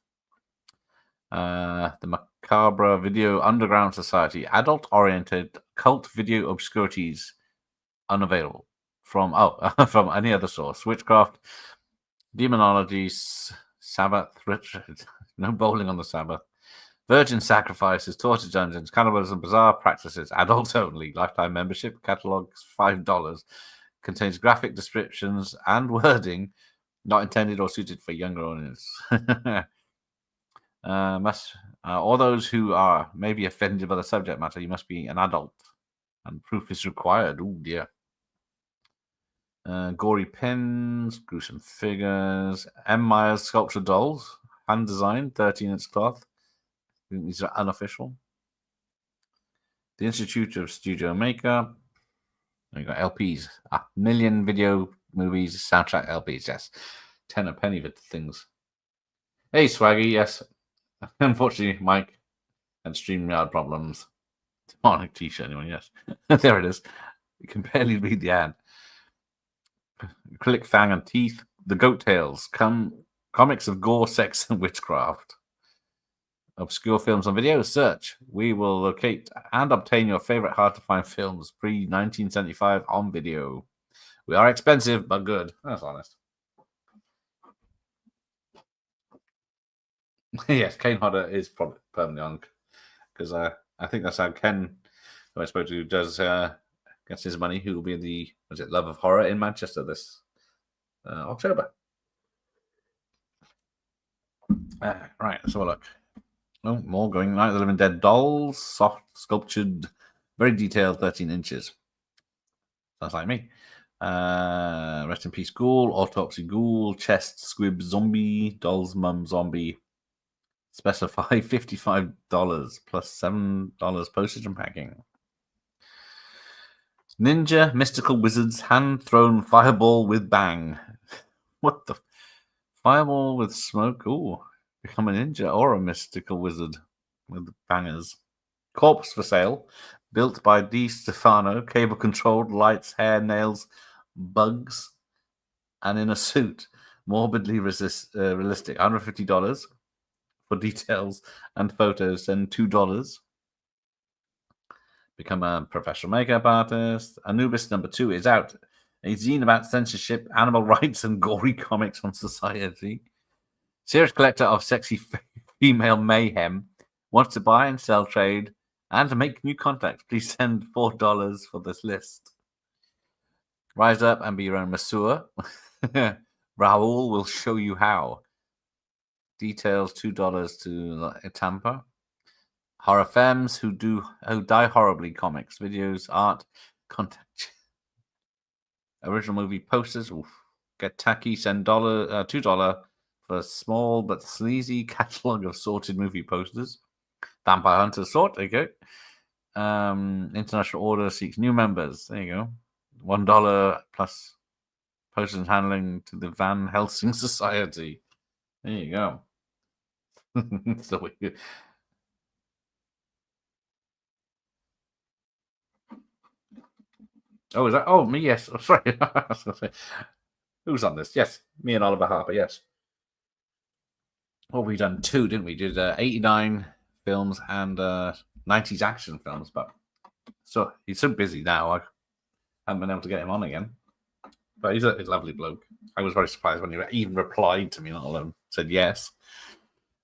The Macabre Video Underground Society, adult-oriented cult video obscurities, unavailable. from from any other source. Witchcraft, demonology, Sabbath, Richard, no bowling on the Sabbath, virgin sacrifices, torture dungeons, cannibalism, bizarre practices, adults only, lifetime membership, catalogs $5, contains graphic descriptions and wording not intended or suited for younger audience. All those who are maybe offended by the subject matter, you must be an adult, and proof is required. Oh dear. Gory pins, gruesome figures, M. Myers sculpture dolls, hand designed, 13-inch cloth. I think these are unofficial. The Institute of Studio Makeup. You got LPs, 1,000,000 video movies, soundtrack LPs. Yes, 10 a penny for things. Hey, Swaggy. Yes, unfortunately, Mike had StreamYard problems. Demonic t-shirt, anyone? Yes, there it is. You can barely read the ad. Acrylic fang and teeth. The Goat Tales. Comics of gore, sex, and witchcraft. Obscure films on video. Search. We will locate and obtain your favorite hard-to-find films pre-1975 on video. We are expensive, but good. That's honest. Yes, Kane Hodder is probably permanently on, because I think that's how Ken, who I spoke to, gets his money. Who will be the Love of Horror in Manchester this October. Right, let's have a look. Oh, more going. Night of the Living Dead dolls, soft sculptured, very detailed, 13 inches. Sounds like me. Rest in Peace Ghoul, Autopsy Ghoul, Chest Squib Zombie, Doll's Mum Zombie. Specify $55 plus $7 postage and packing. Ninja Mystical Wizards Hand Thrown Fireball with Bang. What the? Fireball with smoke? Ooh. Become a ninja or a mystical wizard with bangers. Corpse for sale. Built by Di Stefano. Cable controlled. Lights, hair, nails, bugs. And in a suit. Morbidly realistic. $150. For details and photos, send $2. Become a professional makeup artist. Anubis #2 is out. A zine about censorship, animal rights, and gory comics on society. Serious collector of sexy female mayhem wants to buy and sell, trade, and to make new contacts. Please send $4 for this list. Rise up and be your own masseur. Raoul will show you how. Details $2 to Tampa. Horror femmes who die horribly. Comics, videos, art, contact. Original movie posters. Oof. Get tacky. Send $2 for a small but sleazy catalog of sorted movie posters. Vampire Hunter sort. There you go. International Order seeks new members. There you go. $1 plus posters handling to the Van Helsing Society. There you go. So weird. Oh, is that? Oh, me, yes. Oh, sorry. I was going to say, who's on this? Yes, me and Oliver Harper, yes. Well, we done 2, didn't we? Did 89 films and 90s action films, but so he's so busy now, I haven't been able to get him on again. But he's a lovely bloke. I was very surprised when he even replied to me, not alone said yes.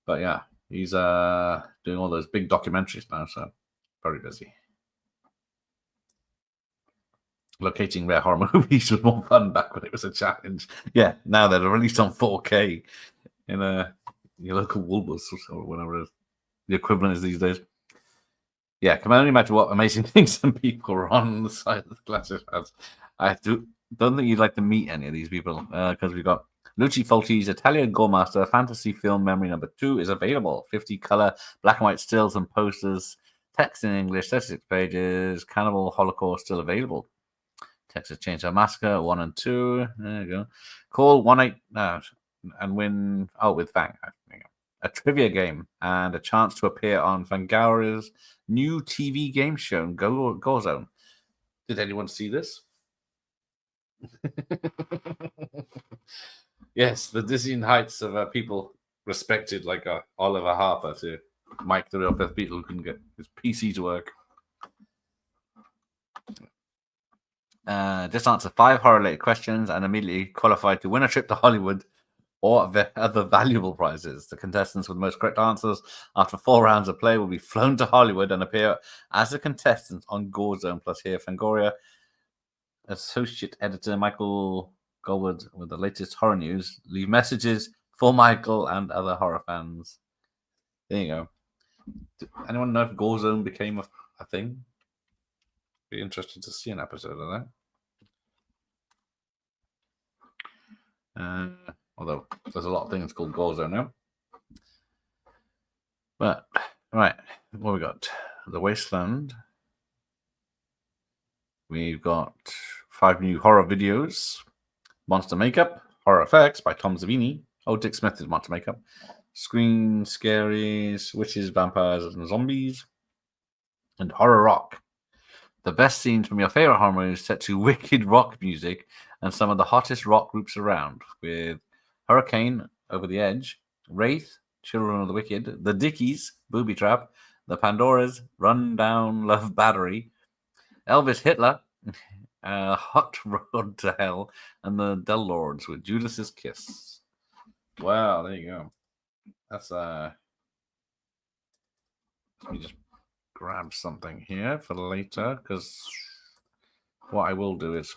But yeah, he's doing all those big documentaries now, so very busy. Locating rare horror movies was more fun back when it was a challenge. Yeah, now they're released on 4K in your local Woolworths or whatever the equivalent is these days. Yeah, can only imagine what amazing things some people are on the side of the glasses fans. Don't think you'd like to meet any of these people, because we've got Luci Fulci's Italian Goremaster Fantasy Film Memory #2 is available. 50 color black and white stills and posters, text in English, 36 pages. Cannibal Holocaust still available. Texas Chainsaw Massacre 1 and 2. There you go. Call 18 and win. Oh, with Fang. A trivia game and a chance to appear on Fangoria's new TV game show, Go Zone. Did anyone see this? Yes, the dizzying heights of people respected, like Oliver Harper to Mike the Real Fifth Beatle, who couldn't get his PC to work. Just answer 5 horror-related questions and immediately qualified to win a trip to Hollywood or other valuable prizes. The contestants with the most correct answers after 4 rounds of play will be flown to Hollywood and appear as a contestant on Gore Zone. Plus here, Fangoria associate editor Michael Goldwood with the latest horror news. Leave messages for Michael and other horror fans. There you go. Anyone know if Gore Zone became a thing? Be interested to see an episode of that. Although there's a lot of things called Gore Zone now. But right, what we got? The Wasteland. We've got 5 new horror videos. Monster Makeup, Horror Effects by Tom Savini. Oh, Dick Smith is Monster Makeup. Screen Scaries, Witches, Vampires, and Zombies. And Horror Rock. The best scenes from your favorite horror movies set to wicked rock music and some of the hottest rock groups around, with Hurricane, Over the Edge, Wraith, Children of the Wicked, The Dickies, Booby Trap, The Pandoras, Run Down Love Battery, Elvis Hitler, Hot Road to Hell, and the Del Lords with Judas's Kiss. Wow, there you go. That's let me just grab something here for later, because what I will do is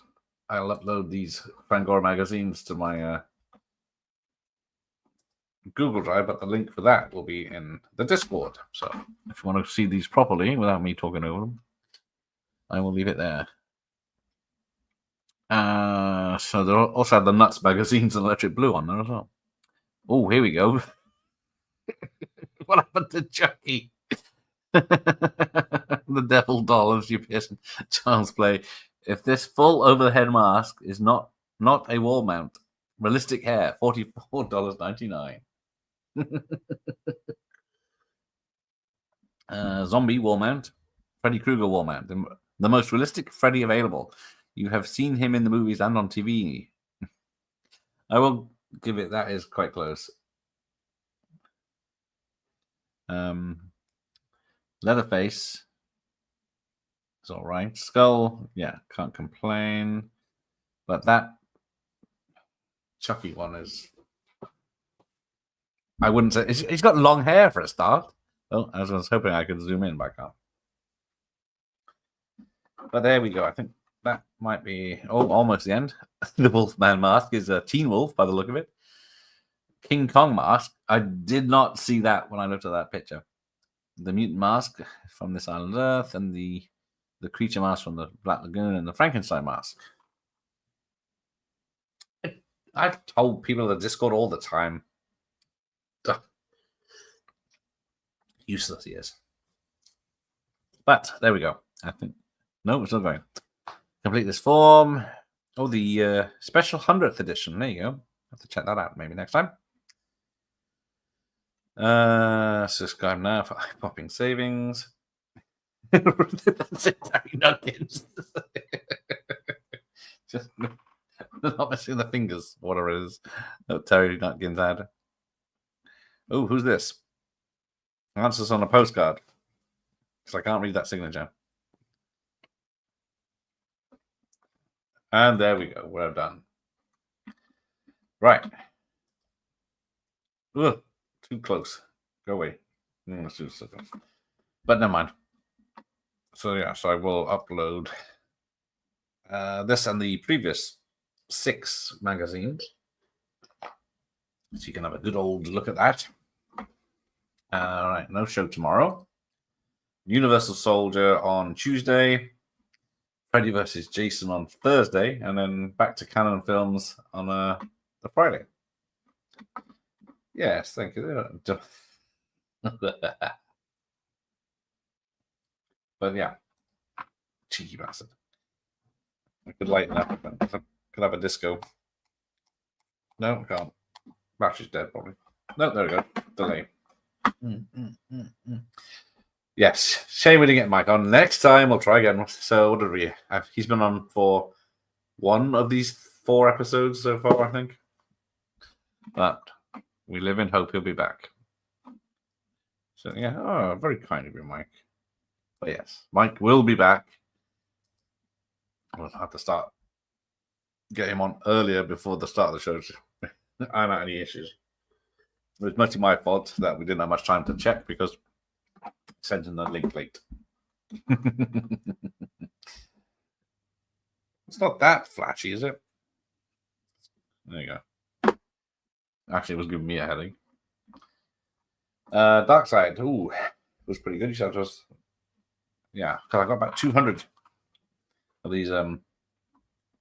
I'll upload these Fangoria magazines to my Google Drive, but the link for that will be in the Discord. So if you want to see these properly without me talking over them, I will leave it there. So they also have the Nuts magazines and Electric Blue on there as well. Oh, here we go. What happened to Chucky? The Devil Doll of Stu Pearson child's play. If this full over the head mask is not a wall mount, realistic hair, $44.99. Zombie wall mount, Freddy Krueger wall mount, the most realistic Freddy available. You have seen him in the movies and on TV. I will give it, that is quite close. Leatherface is all right. Skull, yeah, can't complain. But that Chucky one is, I wouldn't say, he's got long hair for a start. Well, I was hoping I could zoom in, but I can't. But there we go. I think that might be almost the end. The Wolfman mask is a Teen Wolf by the look of it. King Kong mask, I did not see that when I looked at that picture. The mutant mask from This Island Earth, and the creature mask from the Black Lagoon, and the Frankenstein mask. I've told people in the Discord all the time. Ugh. Useless he is. But there we go. I think no, we're still going. Complete this form. Oh, the special 100th edition. There you go. Have to check that out maybe next time. Subscribe now for eye-popping savings. That's it, Terry Nuggins. Just not missing the fingers, whatever it is that Terry Nuggins had. Oh, who's this? Answers on a postcard. Because I can't read that signature. And there we go. We're done. Right. Ugh, too close. Go away. Let's do this. But never mind. So yeah, so I will upload this and the previous 6 magazines, so you can have a good old look at that. All right, no show tomorrow. Universal Soldier on Tuesday. Freddy vs. Jason on Thursday, and then back to Canon Films on the Friday. Yes, thank you. But yeah, cheeky bastard. I could lighten up. I could have a disco. No, I can't. Battery's dead, probably. No, there we go. Delay. Yes, shame we didn't get Mike on. Next time we'll try again. So what did we have? He's been on for 1 of these 4 episodes so far, I think. But we live in hope he'll be back. So yeah, oh, very kind of you, Mike. But yes, Mike will be back. We'll have to start get him on earlier before the start of the show to iron out any issues. It was mostly my fault that we didn't have much time to check because sent in the link late. It's not that flashy, is it? There you go. Actually, it was giving me a headache. Dark Side, ooh, it was pretty good. You said it was, yeah, because I got about 200 of these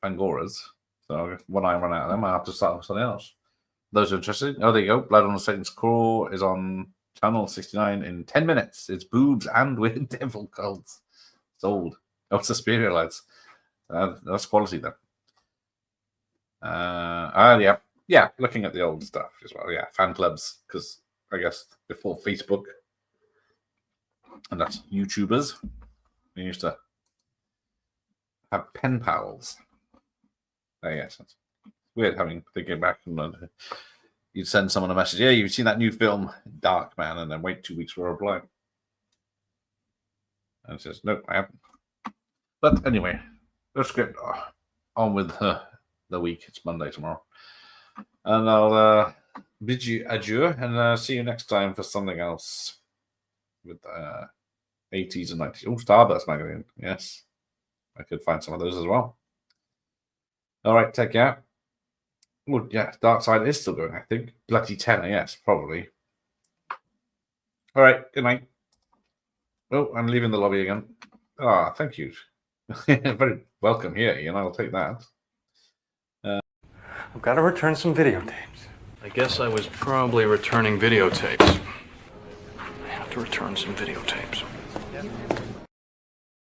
Fangoras. So when I run out of them, I have to start with something else. Those are interested. Oh, there you go. Blood on the Satan's Claw is on channel 69 in 10 minutes. It's boobs and weird devil cults. Sold. Oh, it's Suspiria lights. That's quality then. Yeah. Yeah, looking at the old stuff as well. Yeah, fan clubs, because I guess before Facebook, and that's YouTubers, we used to have pen pals. Yes, it's weird thinking back and you'd send someone a message. Yeah, you've seen that new film, Dark Man, and then wait 2 weeks for a reply. And it says, nope, I haven't. But anyway, the script on with the week. It's Monday tomorrow. And I'll bid you adieu and see you next time for something else with 80s and 90s. Oh, Starburst magazine. Yes, I could find some of those as well. All right, take care. Well, yeah, Dark Side is still going, I think. Bloody Tenor, yes, probably. All right, good night. Oh, I'm leaving the lobby again. Ah, thank you. Very welcome here, Ian. I'll take that. I've got to return some videotapes. I guess I was probably returning videotapes. I have to return some videotapes.